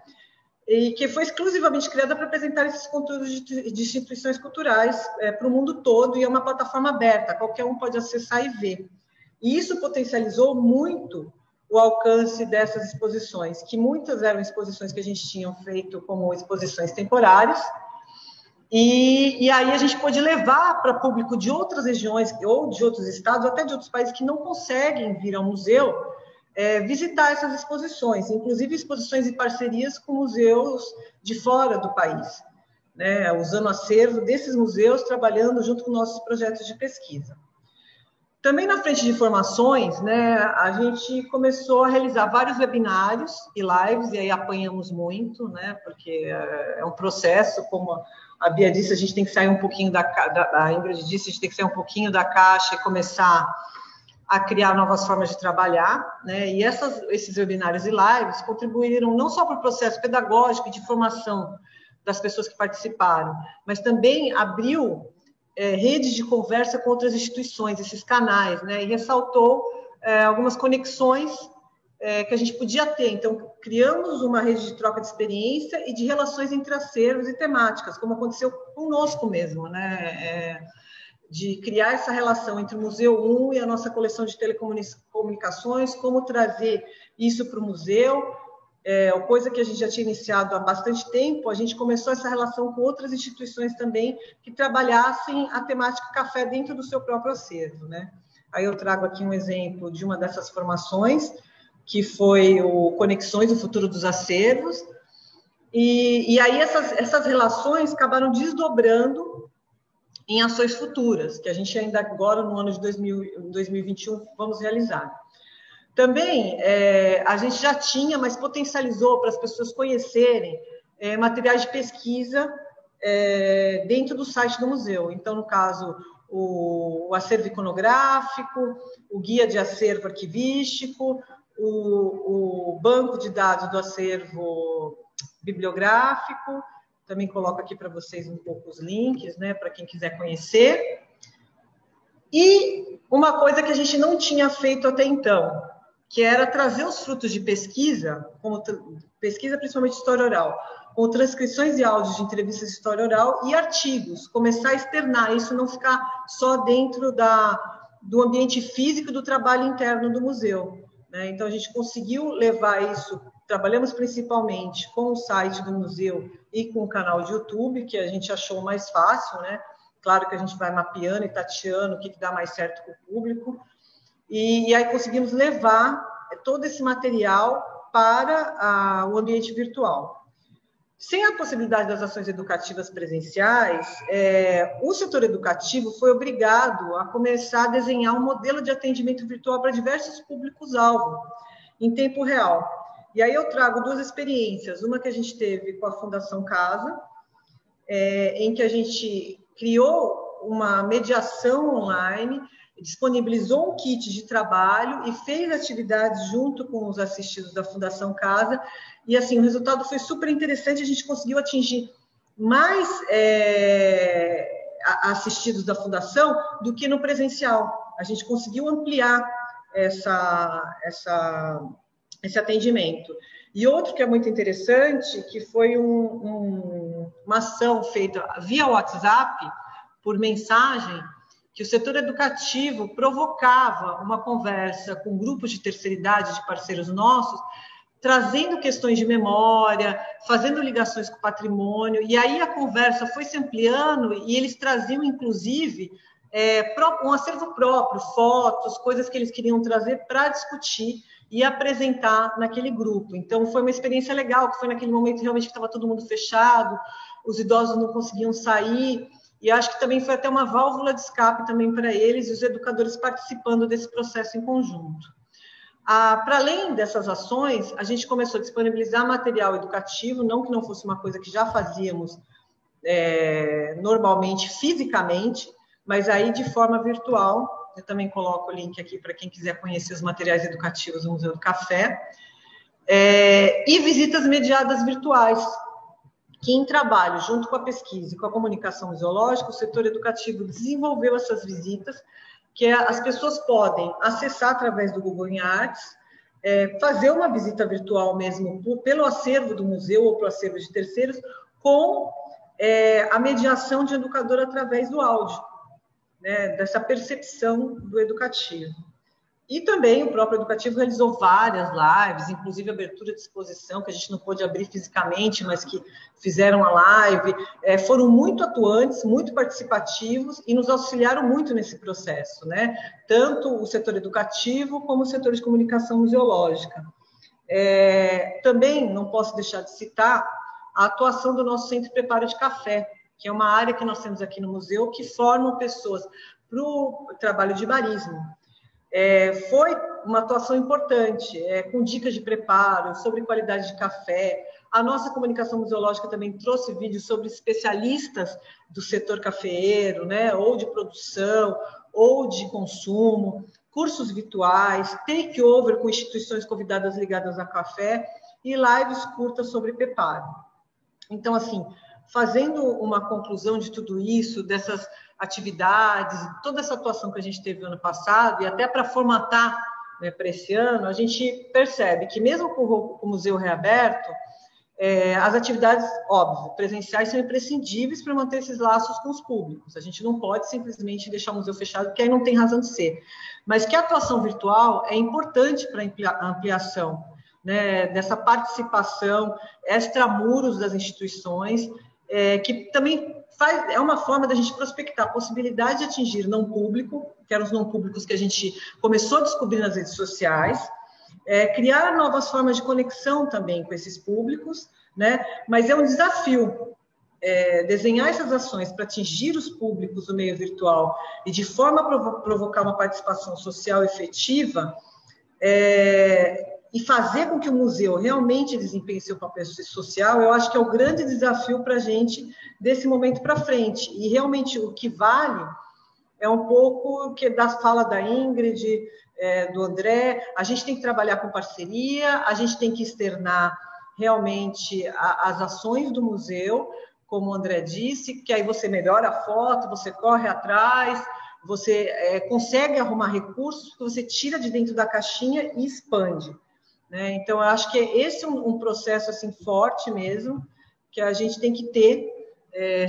E que foi exclusivamente criada para apresentar esses conteúdos de instituições culturais para o mundo todo, e é uma plataforma aberta, qualquer um pode acessar e ver. E isso potencializou muito o alcance dessas exposições, que muitas eram exposições que a gente tinha feito como exposições temporárias, e aí a gente pôde levar para público de outras regiões, ou de outros estados, ou até de outros países que não conseguem vir ao museu, visitar essas exposições, inclusive exposições e parcerias com museus de fora do país, né, usando acervo desses museus, trabalhando junto com nossos projetos de pesquisa. Também na frente de formações, né, a gente começou a realizar vários webinários e lives, e aí apanhamos muito, né, porque é um processo, como a Bia disse, a gente tem que sair um pouquinho a Ingrid disse, a gente tem que sair um pouquinho da caixa e começar a criar novas formas de trabalhar, né, e esses webinários e lives contribuíram não só para o processo pedagógico e de formação das pessoas que participaram, mas também abriu redes de conversa com outras instituições, esses canais, né, e ressaltou algumas conexões que a gente podia ter. Então, criamos uma rede de troca de experiência e de relações entre acervos e temáticas, como aconteceu conosco mesmo, né, de criar essa relação entre o Museu 1 e a nossa coleção de telecomunicações, como trazer isso para o museu, coisa que a gente já tinha iniciado há bastante tempo. A gente começou essa relação com outras instituições também que trabalhassem a temática café dentro do seu próprio acervo, né? Aí eu trago aqui um exemplo de uma dessas formações, que foi o Conexões, o Futuro dos Acervos, e aí essas relações acabaram desdobrando em ações futuras, que a gente ainda agora, no ano de 2021, vamos realizar. Também a gente já tinha, mas potencializou para as pessoas conhecerem materiais de pesquisa dentro do site do museu. Então, no caso, o acervo iconográfico, o guia de acervo arquivístico, o banco de dados do acervo bibliográfico. Também coloco aqui para vocês um pouco os links, né, para quem quiser conhecer. E uma coisa que a gente não tinha feito até então, que era trazer os frutos de pesquisa, como pesquisa principalmente de história oral, com transcrições e áudios de entrevistas de história oral e artigos, começar a externar isso, não ficar só dentro do ambiente físico do trabalho interno do museu, né? Então, a gente conseguiu levar isso, trabalhamos principalmente com o site do museu e com o canal de YouTube, que a gente achou mais fácil, né? Claro que a gente vai mapeando e tateando o que dá mais certo com o público, e aí conseguimos levar todo esse material para o ambiente virtual. Sem a possibilidade das ações educativas presenciais, o setor educativo foi obrigado a começar a desenhar um modelo de atendimento virtual para diversos públicos-alvo, em tempo real. E aí eu trago duas experiências, uma que a gente teve com a Fundação Casa, em que a gente criou uma mediação online, disponibilizou um kit de trabalho e fez atividades junto com os assistidos da Fundação Casa, e assim, o resultado foi super interessante, a gente conseguiu atingir mais assistidos da Fundação do que no presencial. A gente conseguiu ampliar esse atendimento. E outro que é muito interessante, que foi uma ação feita via WhatsApp, por mensagem, que o setor educativo provocava uma conversa com grupos de terceira idade, de parceiros nossos, trazendo questões de memória, fazendo ligações com o patrimônio, e aí a conversa foi se ampliando e eles traziam, inclusive, um acervo próprio, fotos, coisas que eles queriam trazer para discutir e apresentar naquele grupo. Então, foi uma experiência legal, que foi naquele momento realmente que estava todo mundo fechado, os idosos não conseguiam sair, e acho que também foi até uma válvula de escape também para eles e os educadores participando desse processo em conjunto. Para além dessas ações, a gente começou a disponibilizar material educativo, não que não fosse uma coisa que já fazíamos normalmente, fisicamente, mas aí de forma virtual. Eu também coloco o link aqui para quem quiser conhecer os materiais educativos do Museu do Café. E visitas mediadas virtuais, que em trabalho, junto com a pesquisa e com a comunicação museológica, o setor educativo desenvolveu essas visitas, que as pessoas podem acessar através do Google Arts, fazer uma visita virtual mesmo pelo acervo do museu ou pelo acervo de terceiros, com a mediação de educador através do áudio, né, dessa percepção do educativo. E também o próprio educativo realizou várias lives, inclusive abertura de exposição, que a gente não pôde abrir fisicamente, mas que fizeram a live, foram muito atuantes, muito participativos e nos auxiliaram muito nesse processo, né? Tanto o setor educativo como o setor de comunicação museológica. Também não posso deixar de citar a atuação do nosso Centro de Preparo de Café, que é uma área que nós temos aqui no museu, que formam pessoas para o trabalho de barismo. Foi uma atuação importante, com dicas de preparo, sobre qualidade de café. A nossa comunicação museológica também trouxe vídeos sobre especialistas do setor cafeeiro, né, ou de produção, ou de consumo, cursos virtuais, takeover com instituições convidadas ligadas a café e lives curtas sobre preparo. Então, assim, fazendo uma conclusão de tudo isso, dessas atividades, toda essa atuação que a gente teve no ano passado, e até para formatar, né, para esse ano, a gente percebe que mesmo com o museu reaberto, as atividades, óbvio, presenciais são imprescindíveis para manter esses laços com os públicos. A gente não pode simplesmente deixar o museu fechado, porque aí não tem razão de ser. Mas que a atuação virtual é importante para a ampliação, né, dessa participação extramuros das instituições, que também é uma forma da gente prospectar a possibilidade de atingir não público, que eram os não públicos que a gente começou a descobrir nas redes sociais, criar novas formas de conexão também com esses públicos, né? Mas é um desafio, desenhar essas ações para atingir os públicos do meio virtual e de forma a provocar uma participação social efetiva, e fazer com que o museu realmente desempenhe seu papel social, eu acho que é o grande desafio para a gente desse momento para frente. E realmente o que vale é um pouco que da fala da Ingrid, do André. A gente tem que trabalhar com parceria, a gente tem que externar realmente as ações do museu, como o André disse, que aí você melhora a foto, você corre atrás, você consegue arrumar recursos que você tira de dentro da caixinha e expande, né? Então, eu acho que esse é um processo assim, forte mesmo, que a gente tem que ter,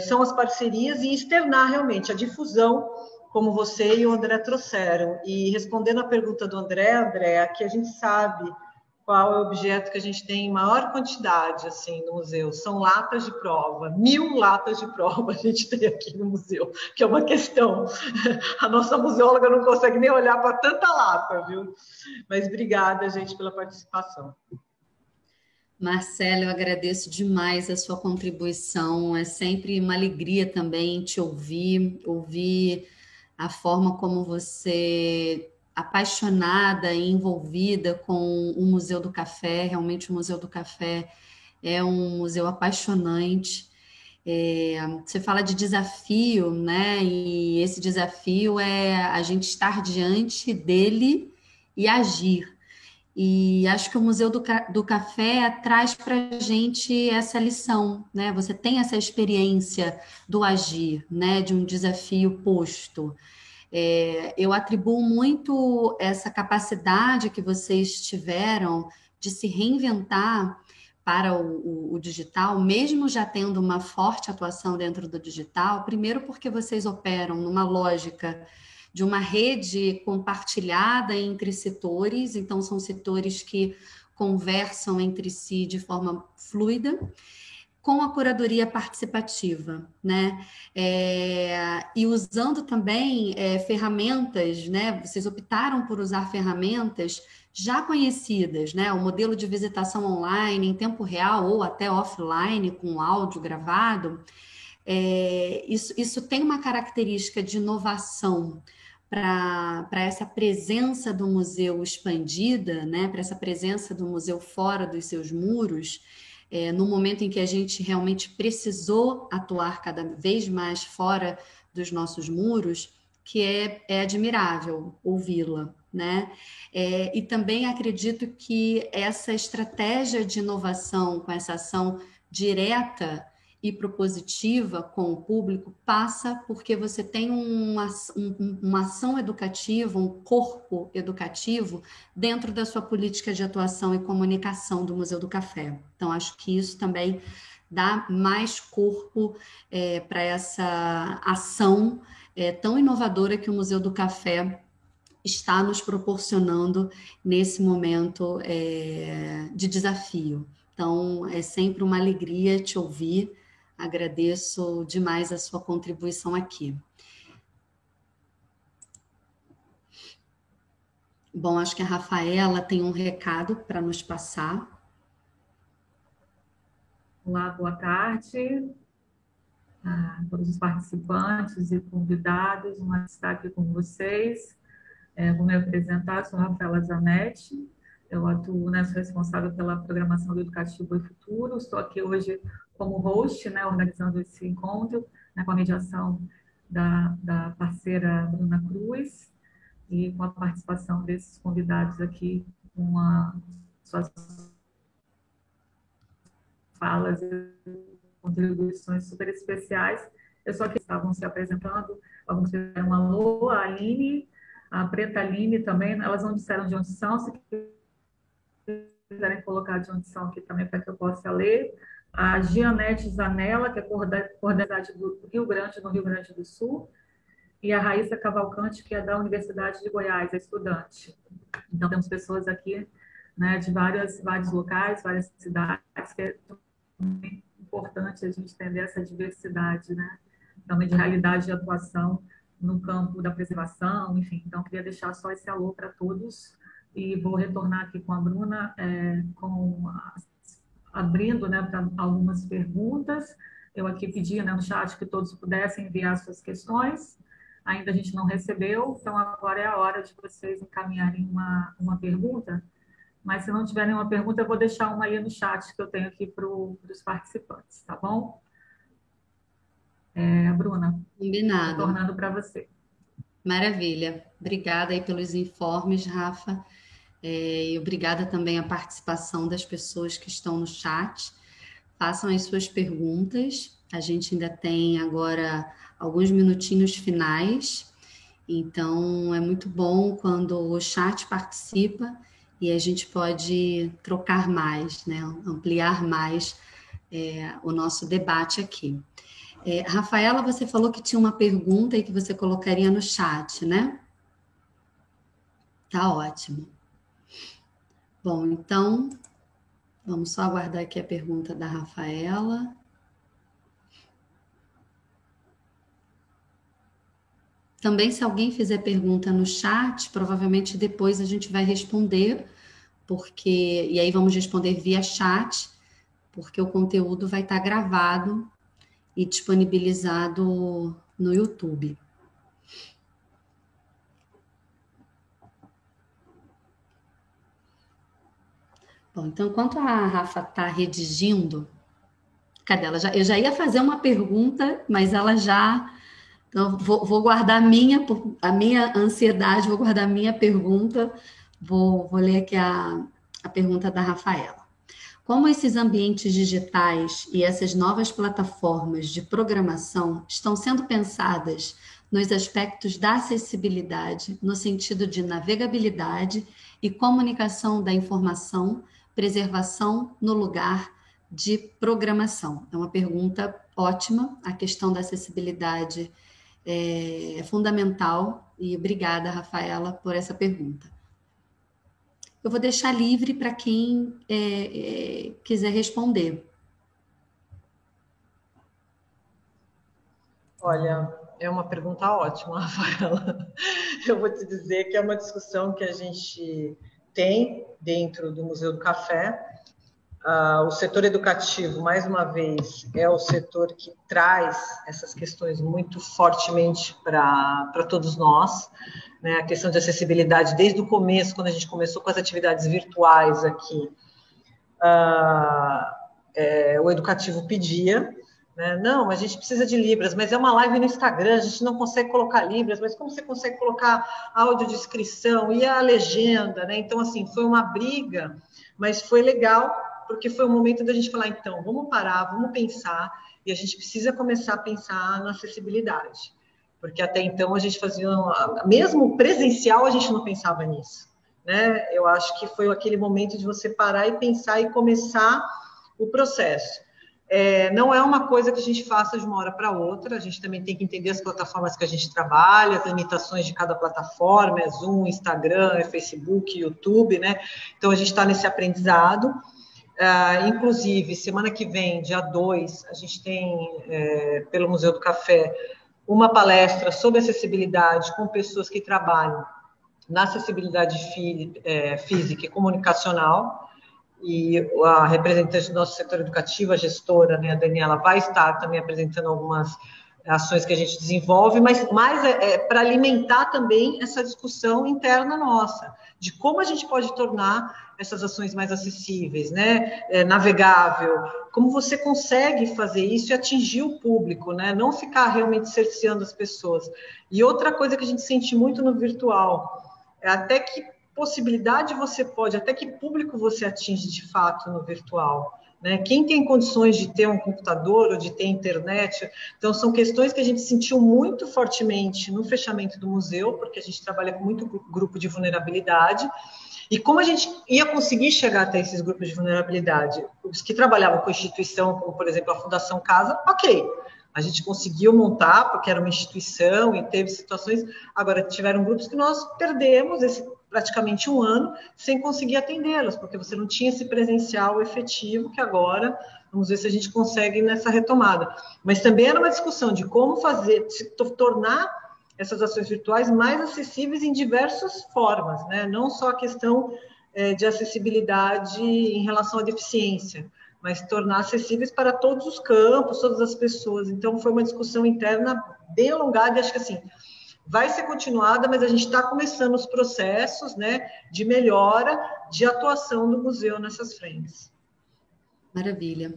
são as parcerias e externar realmente a difusão, como você e o André trouxeram. E respondendo à pergunta do André, aqui a gente sabe qual é o objeto que a gente tem em maior quantidade assim, no museu. São latas de prova, 1000 latas de prova a gente tem aqui no museu, que é uma questão. A nossa museóloga não consegue nem olhar para tanta lata, viu? Mas obrigada, gente, pela participação. Marcela, eu agradeço demais a sua contribuição. É sempre uma alegria também te ouvir a forma como você, apaixonada e envolvida com o Museu do Café. Realmente o Museu do Café é um museu apaixonante. Você fala de desafio, né? E esse desafio é a gente estar diante dele e agir. E acho que o Museu do Café traz para a gente essa lição, né? Você tem essa experiência do agir, né? De um desafio posto. Eu atribuo muito essa capacidade que vocês tiveram de se reinventar para o digital, mesmo já tendo uma forte atuação dentro do digital, primeiro porque vocês operam numa lógica de uma rede compartilhada entre setores, então são setores que conversam entre si de forma fluida, com a curadoria participativa, né? E usando também ferramentas, né? Vocês optaram por usar ferramentas já conhecidas, né? O modelo de visitação online em tempo real ou até offline, com áudio gravado, isso tem uma característica de inovação para essa presença do museu expandida, né? Para essa presença do museu fora dos seus muros, no momento em que a gente realmente precisou atuar cada vez mais fora dos nossos muros, que é admirável ouvi-la, né? E também acredito que essa estratégia de inovação, com essa ação direta e propositiva com o público, passa porque você tem uma ação educativa, um corpo educativo dentro da sua política de atuação e comunicação do Museu do Café. Então, acho que isso também dá mais corpo para essa ação tão inovadora que o Museu do Café está nos proporcionando nesse momento de desafio. Então, é sempre uma alegria te ouvir. Agradeço demais a sua contribuição aqui. Bom, acho que a Rafaela tem um recado para nos passar. Olá, boa tarde a todos os participantes e convidados. Uma destaque com vocês. Vou me apresentar, sou Rafaela Zanetti. Eu atuo, sou responsável pela programação do Educativo e Futuro. Estou aqui hoje como host, organizando esse encontro, com a mediação da parceira Bruna Cruz e com a participação desses convidados aqui, com suas falas e contribuições super especiais. Eu só que estavam se apresentando, alguns fizeram um alô, a Aline, a Preta Aline também, elas não disseram de onde são, se quiserem colocar de onde são aqui também para que eu possa ler. A Gianete Zanella, que é coordenadora do Rio Grande, no Rio Grande do Sul, e a Raíssa Cavalcante, que é da Universidade de Goiás, é estudante. Então, temos pessoas aqui de vários locais, várias cidades, que é importante a gente entender essa diversidade, também de realidade de atuação no campo da preservação, enfim. Então, queria deixar só esse alô para todos e vou retornar aqui com a Bruna, abrindo para algumas perguntas. Eu aqui pedi, né, no chat que todos pudessem enviar suas questões. Ainda a gente não recebeu, então agora é a hora de vocês encaminharem uma pergunta. Mas se não tiver nenhuma pergunta, eu vou deixar uma aí no chat que eu tenho aqui para os participantes, tá bom? Bruna, Combinado. retornando para você. Maravilha. Obrigada aí pelos informes, Rafa. E obrigada também à participação das pessoas que estão no chat. Façam as suas perguntas. A gente ainda tem agora alguns minutinhos finais. Então, é muito bom quando o chat participa e a gente pode trocar mais, né? Ampliar mais o nosso debate aqui. Rafaela, você falou que tinha uma pergunta e que você colocaria no chat, né? Tá ótimo. Bom, então, vamos só aguardar aqui a pergunta da Rafaela. Também, se alguém fizer pergunta no chat, provavelmente depois a gente vai responder, e aí vamos responder via chat, porque o conteúdo vai estar gravado e disponibilizado no YouTube. Bom, então, enquanto a Rafa está redigindo, cadê ela? Eu já ia fazer uma pergunta, mas ela já... Então, vou guardar a minha ansiedade, vou guardar a minha pergunta, vou ler aqui a pergunta da Rafaela. Como esses ambientes digitais e essas novas plataformas de programação estão sendo pensadas nos aspectos da acessibilidade, no sentido de navegabilidade e comunicação da informação, preservação no lugar de programação? É uma pergunta ótima. A questão da acessibilidade é fundamental e obrigada, Rafaela, por essa pergunta. Eu vou deixar livre para quem quiser responder. Olha, é uma pergunta ótima, Rafaela. Eu vou te dizer que é uma discussão que a gente tem dentro do Museu do Café. O setor educativo, mais uma vez, é o setor que traz essas questões muito fortemente para todos nós, né? A questão de acessibilidade, desde o começo, quando a gente começou com as atividades virtuais aqui, o educativo pedia, né? Não, a gente precisa de Libras, mas é uma live no Instagram, a gente não consegue colocar Libras, mas como você consegue colocar audiodescrição e a legenda, né? Então, assim, foi uma briga, mas foi legal, porque foi o momento da gente falar, então, vamos parar, vamos pensar, e a gente precisa começar a pensar na acessibilidade. Porque até então a gente fazia, mesmo presencial, a gente não pensava nisso, né? Eu acho que foi aquele momento de você parar e pensar e começar o processo. Não é uma coisa que a gente faça de uma hora para outra, a gente também tem que entender as plataformas que a gente trabalha, as limitações de cada plataforma, é Zoom, Instagram, é Facebook, YouTube, né? Então a gente está nesse aprendizado. Inclusive, semana que vem, dia 2, a gente tem, pelo Museu do Café, uma palestra sobre acessibilidade com pessoas que trabalham na acessibilidade física e comunicacional, e a representante do nosso setor educativo, a gestora, né, a Daniela, vai estar também apresentando algumas ações que a gente desenvolve, mas mais para alimentar também essa discussão interna nossa, de como a gente pode tornar essas ações mais acessíveis, né? Navegável, como você consegue fazer isso e atingir o público, né? Não ficar realmente cerceando as pessoas. E outra coisa que a gente sente muito no virtual, é até que possibilidade você pode, até que público você atinge de fato no virtual, né? Quem tem condições de ter um computador ou de ter internet? Então, são questões que a gente sentiu muito fortemente no fechamento do museu, porque a gente trabalha com muito grupo de vulnerabilidade. E como a gente ia conseguir chegar até esses grupos de vulnerabilidade? Os que trabalhavam com instituição, como, por exemplo, a Fundação Casa, ok. A gente conseguiu montar, porque era uma instituição e teve situações. Agora, tiveram grupos que nós perdemos praticamente um ano sem conseguir atendê-los, porque você não tinha esse presencial efetivo que agora, vamos ver se a gente consegue nessa retomada. Mas também era uma discussão de como fazer, tornar essas ações virtuais mais acessíveis em diversas formas, né? Não só a questão de acessibilidade em relação à deficiência, mas tornar acessíveis para todos os campos, todas as pessoas. Então, foi uma discussão interna bem alongada, e acho que assim, vai ser continuada, mas a gente está começando os processos, né, de melhora, de atuação do museu nessas frentes. Maravilha.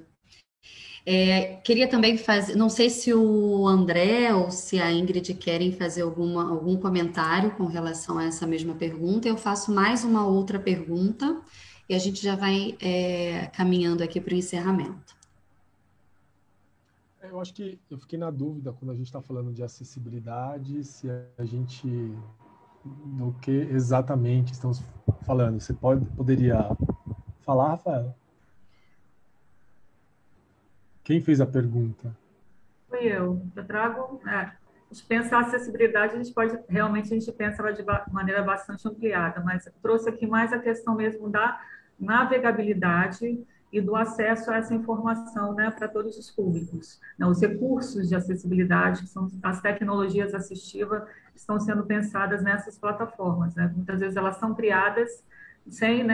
Queria também fazer, não sei se o André ou se a Ingrid querem fazer algum comentário com relação a essa mesma pergunta. Eu faço mais uma outra pergunta e a gente já vai caminhando aqui para o encerramento. Eu acho que eu fiquei na dúvida quando a gente está falando de acessibilidade, se a gente, do que exatamente estamos falando. Você poderia falar, Rafael? Quem fez a pergunta? Fui eu. Eu trago... a gente pensa a acessibilidade, a gente pensa ela de maneira bastante ampliada, mas eu trouxe aqui mais a questão mesmo da navegabilidade e do acesso a essa informação, né, para todos os públicos. Os recursos de acessibilidade, que são as tecnologias assistivas, estão sendo pensadas nessas plataformas, né? Muitas vezes elas são criadas sem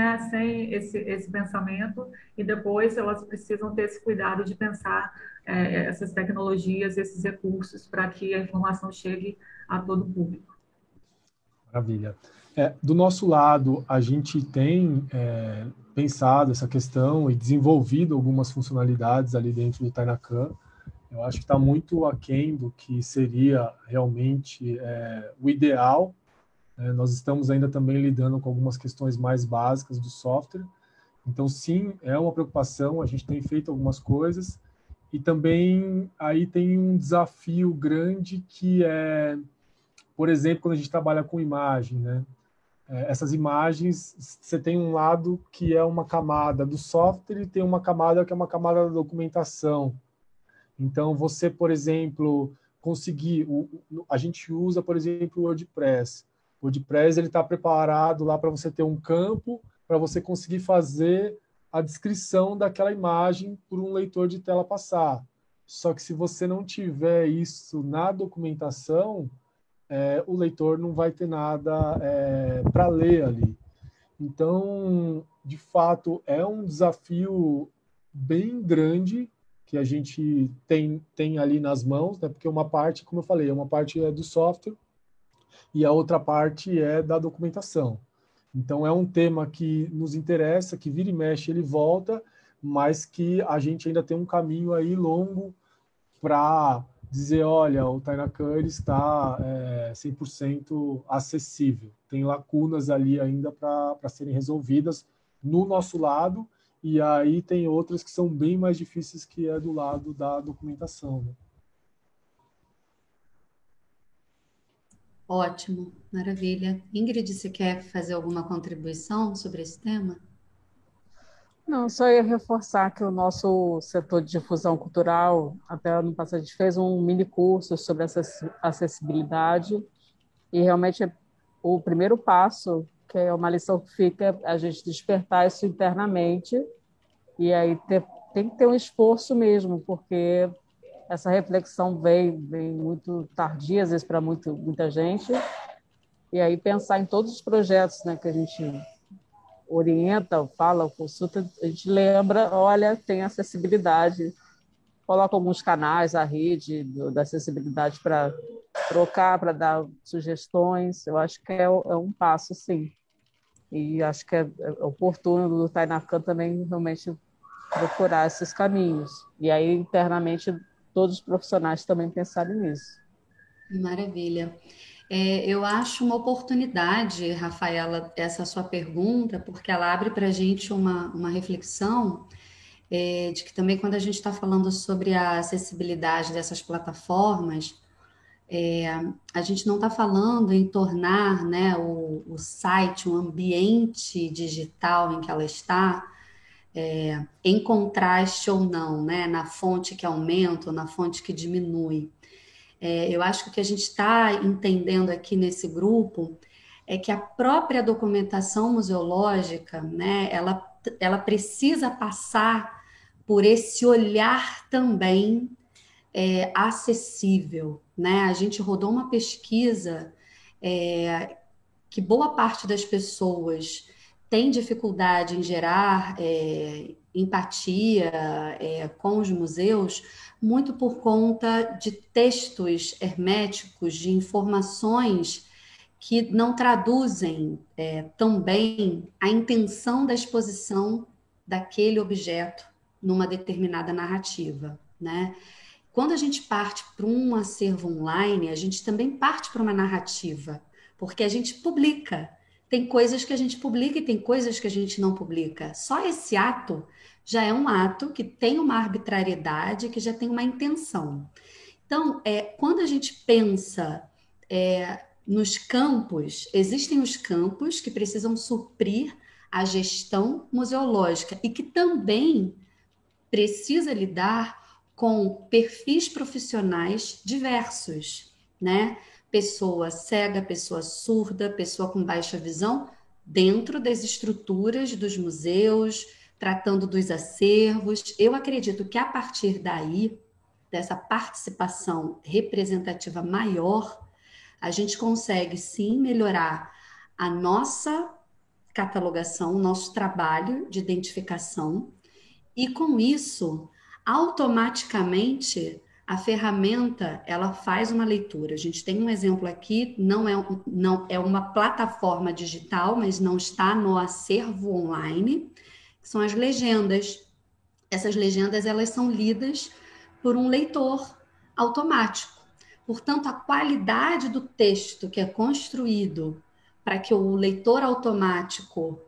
esse pensamento, e depois elas precisam ter esse cuidado de pensar essas tecnologias, esses recursos, para que a informação chegue a todo o público. Maravilha. Do nosso lado, a gente tem pensado essa questão e desenvolvido algumas funcionalidades ali dentro do Tainacan. Eu acho que está muito aquém do que seria realmente o ideal. Nós estamos ainda também lidando com algumas questões mais básicas do software. Então, sim, é uma preocupação, a gente tem feito algumas coisas. E também aí tem um desafio grande que é, por exemplo, quando a gente trabalha com imagem, né? Essas imagens, você tem um lado que é uma camada do software e tem uma camada que é uma camada da documentação. Então, você, por exemplo, conseguir... A gente usa, por exemplo, o WordPress. O WordPress está preparado lá para você ter um campo para você conseguir fazer a descrição daquela imagem por um leitor de tela passar. Só que se você não tiver isso na documentação, o leitor não vai ter nada para ler ali. Então, de fato, é um desafio bem grande que a gente tem ali nas mãos, né? Porque uma parte, como eu falei, uma parte é do software e a outra parte é da documentação. Então, é um tema que nos interessa, que vira e mexe, ele volta, mas que a gente ainda tem um caminho aí longo para dizer, olha, o Tainacan ele está 100% acessível. Tem lacunas ali ainda para serem resolvidas no nosso lado, e aí tem outras que são bem mais difíceis, que é do lado da documentação, né? Ótimo, maravilha. Ingrid, você quer fazer alguma contribuição sobre esse tema? Não, só ia reforçar que o nosso setor de difusão cultural, até ano passado, a gente fez um mini curso sobre acessibilidade, e realmente o primeiro passo, que é uma lição que fica, é a gente despertar isso internamente, e aí tem que ter um esforço mesmo, porque essa reflexão vem muito tardia, às vezes, para muita gente, e aí pensar em todos os projetos, né, que a gente orienta, fala, consulta, a gente lembra, olha, tem acessibilidade, coloca alguns canais, a rede da acessibilidade para trocar, para dar sugestões. Eu acho que é um passo, sim. E acho que é oportuno do Tainacan também realmente procurar esses caminhos. E aí, internamente, todos os profissionais também pensarem nisso. Maravilha. Eu acho uma oportunidade, Rafaela, essa sua pergunta, porque ela abre para a gente uma reflexão de que também quando a gente está falando sobre a acessibilidade dessas plataformas, a gente não está falando em tornar, né, o site, um ambiente digital em que ela está, em contraste ou não, né, na fonte que aumenta ou na fonte que diminui. Eu acho que o que a gente está entendendo aqui nesse grupo é que a própria documentação museológica, né, ela precisa passar por esse olhar também acessível, né? A gente rodou uma pesquisa que boa parte das pessoas tem dificuldade em gerar empatia com os museus, muito por conta de textos herméticos, de informações que não traduzem tão bem a intenção da exposição daquele objeto numa determinada narrativa, né? Quando a gente parte para um acervo online, a gente também parte para uma narrativa, porque a gente publica. Tem coisas que a gente publica e tem coisas que a gente não publica. Só esse ato já é um ato que tem uma arbitrariedade, que já tem uma intenção. Então, quando a gente pensa nos campos, existem os campos que precisam suprir a gestão museológica e que também precisa lidar com perfis profissionais diversos, né? Pessoa cega, pessoa surda, pessoa com baixa visão, dentro das estruturas dos museus, tratando dos acervos. Eu acredito que a partir daí, dessa participação representativa maior, a gente consegue sim melhorar a nossa catalogação, o nosso trabalho de identificação, e com isso, automaticamente, a ferramenta ela faz uma leitura. A gente tem um exemplo aqui, não é uma plataforma digital, mas não está no acervo online, que são as legendas. Essas legendas elas são lidas por um leitor automático. Portanto, a qualidade do texto que é construído para que o leitor automático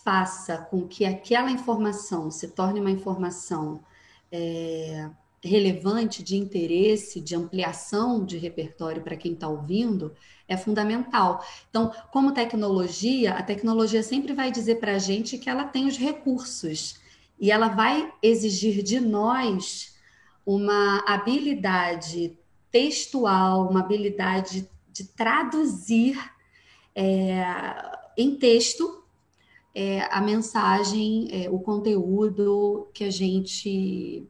faça com que aquela informação se torne uma informação relevante, de interesse, de ampliação de repertório para quem está ouvindo, é fundamental. Então, como tecnologia, a tecnologia sempre vai dizer para a gente que ela tem os recursos e ela vai exigir de nós uma habilidade textual, uma habilidade de traduzir em texto a mensagem, o conteúdo que a gente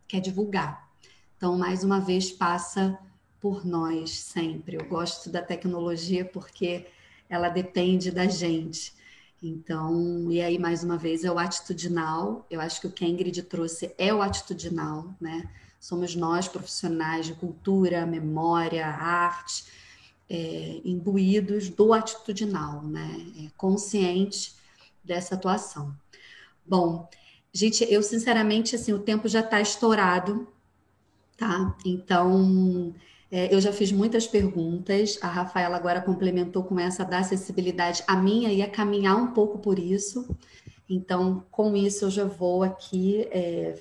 quer divulgar. Então, mais uma vez, passa por nós sempre. Eu gosto da tecnologia porque ela depende da gente. Então, e aí, mais uma vez, é o atitudinal. Eu acho que o que a Ingrid trouxe é o atitudinal, né? Somos nós, profissionais de cultura, memória, arte, imbuídos do atitudinal, né? Consciente dessa atuação. Bom, gente, eu sinceramente, assim, o tempo já está estourado, tá? Então, eu já fiz muitas perguntas, a Rafaela agora complementou com essa da acessibilidade, a minha ia caminhar um pouco por isso, então, com isso eu já vou aqui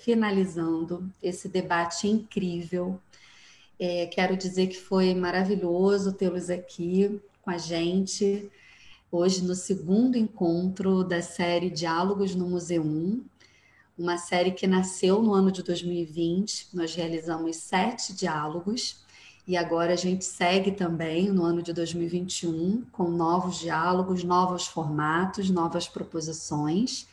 finalizando esse debate incrível. Quero dizer que foi maravilhoso tê-los aqui com a gente, hoje no segundo encontro da série Diálogos no Museu 1, uma série que nasceu no ano de 2020, nós realizamos 7 diálogos, e agora a gente segue também no ano de 2021 com novos diálogos, novos formatos, novas proposições.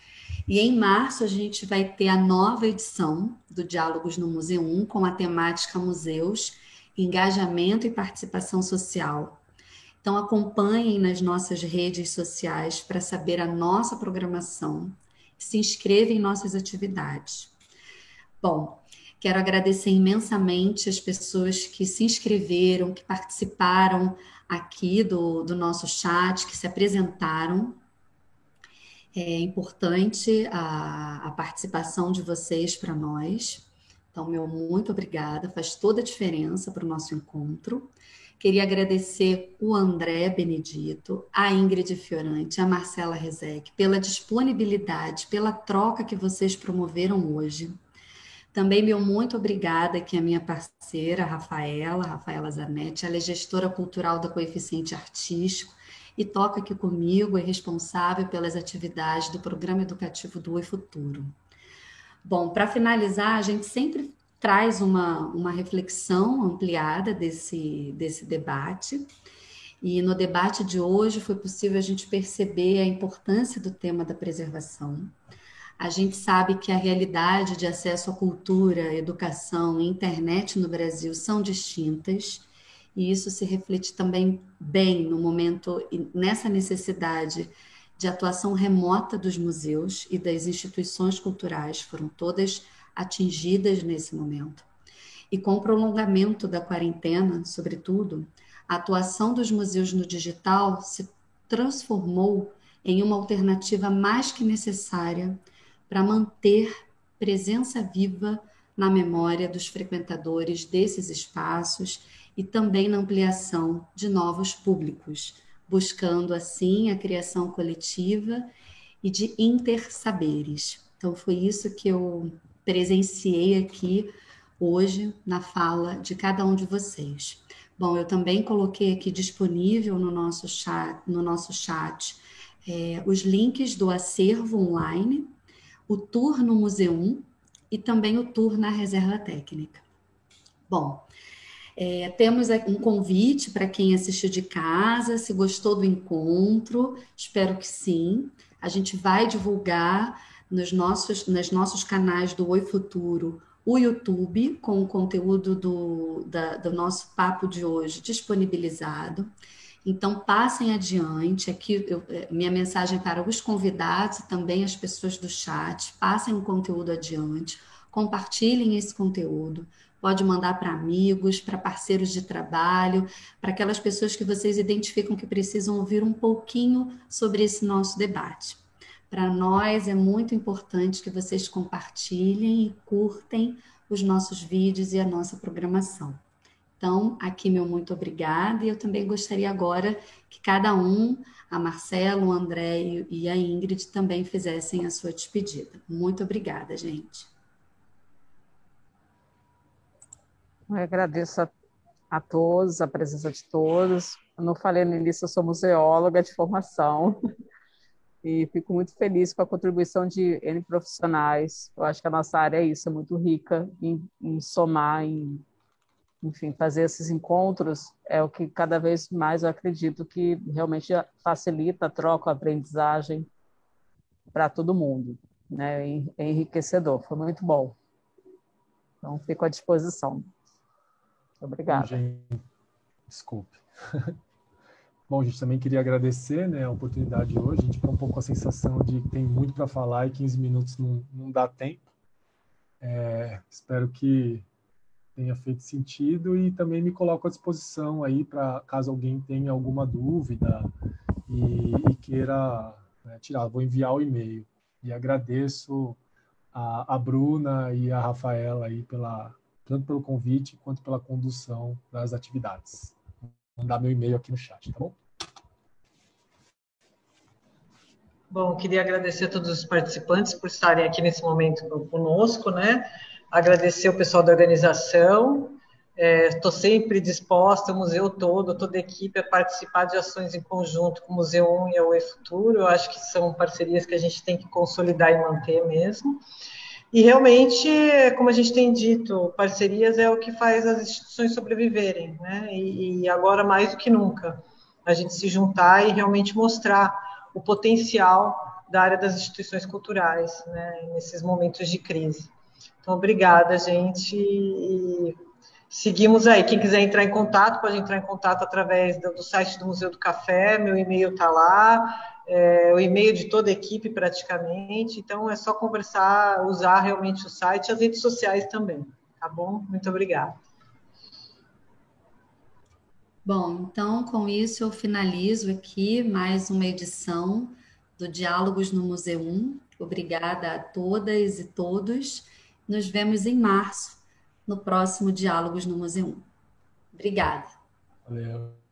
E em março a gente vai ter a nova edição do Diálogos no Museu 1 com a temática Museus, Engajamento e Participação Social. Então acompanhem nas nossas redes sociais para saber a nossa programação, se inscrevam em nossas atividades. Bom, quero agradecer imensamente as pessoas que se inscreveram, que participaram aqui do nosso chat, que se apresentaram. É importante a participação de vocês para nós. Então, meu muito obrigada, faz toda a diferença para o nosso encontro. Queria agradecer o André Benedito, a Ingrid Fiorante, a Marcela Rezec, pela disponibilidade, pela troca que vocês promoveram hoje. Também meu muito obrigada aqui a minha parceira, Rafaela Zanetti, ela é gestora cultural da Coeficiente Artístico e toca aqui comigo, é responsável pelas atividades do Programa Educativo do Oi Futuro. Bom, para finalizar, a gente sempre traz uma reflexão ampliada desse debate, e no debate de hoje foi possível a gente perceber a importância do tema da preservação. A gente sabe que a realidade de acesso à cultura, educação e internet no Brasil são distintas, e isso se reflete também bem no momento, nessa necessidade de atuação remota dos museus e das instituições culturais foram todas atingidas nesse momento. E com o prolongamento da quarentena, sobretudo, a atuação dos museus no digital se transformou em uma alternativa mais que necessária para manter presença viva na memória dos frequentadores desses espaços e também na ampliação de novos públicos, buscando assim a criação coletiva e de intersaberes. Então foi isso que eu presenciei aqui hoje na fala de cada um de vocês. Bom, eu também coloquei aqui disponível no nosso chat os links do acervo online, o tour no Museu e também o tour na Reserva Técnica. Bom, temos um convite para quem assistiu de casa, se gostou do encontro, espero que sim. A gente vai divulgar nos nossos canais do Oi Futuro o YouTube, com o conteúdo do nosso papo de hoje disponibilizado. Então, passem adiante. Aqui, minha mensagem para os convidados e também as pessoas do chat, passem o conteúdo adiante, compartilhem esse conteúdo. Pode mandar para amigos, para parceiros de trabalho, para aquelas pessoas que vocês identificam que precisam ouvir um pouquinho sobre esse nosso debate. Para nós é muito importante que vocês compartilhem e curtem os nossos vídeos e a nossa programação. Então, aqui meu muito obrigada, e eu também gostaria agora que cada um, a Marcelo, o André e a Ingrid, também fizessem a sua despedida. Muito obrigada, gente. Eu agradeço a todos, a presença de todos. Eu não falei no início, eu sou museóloga de formação e fico muito feliz com a contribuição de N profissionais. Eu acho que a nossa área é isso, é muito rica em somar, enfim, fazer esses encontros é o que cada vez mais eu acredito que realmente facilita a troca, a aprendizagem para todo mundo, né? É enriquecedor, foi muito bom. Então, fico à disposição. Obrigada. Bom, gente, desculpe. Bom, a gente também queria agradecer, né, a oportunidade hoje. A gente ficou um pouco com a sensação de que tem muito para falar e 15 minutos não dá tempo. Espero que tenha feito sentido e também me coloco à disposição aí para caso alguém tenha alguma dúvida e queira, né, tirar. Vou enviar o e-mail. E agradeço a Bruna e a Rafaela aí tanto pelo convite quanto pela condução das atividades. Vou mandar meu e-mail aqui no chat, tá bom? Bom, queria agradecer a todos os participantes por estarem aqui nesse momento conosco, né? Agradecer o pessoal da organização. Estou sempre disposta, o museu todo, toda a equipe, a participar de ações em conjunto com o Museu 1 e a Oi Futuro. Eu acho que são parcerias que a gente tem que consolidar e manter mesmo. E realmente, como a gente tem dito, parcerias é o que faz as instituições sobreviverem, né? E agora mais do que nunca, a gente se juntar e realmente mostrar o potencial da área das instituições culturais, né, nesses momentos de crise. Então, obrigada, gente, e seguimos aí. Quem quiser entrar em contato, pode entrar em contato através do site do Museu do Café, meu e-mail está lá, o e-mail de toda a equipe praticamente, então é só conversar, usar realmente o site e as redes sociais também, tá bom? Muito obrigada. Bom, então com isso eu finalizo aqui mais uma edição do Diálogos no Museu 1. Obrigada a todas e todos. Nos vemos em março, no próximo Diálogos no Museu 1. Obrigada. Valeu.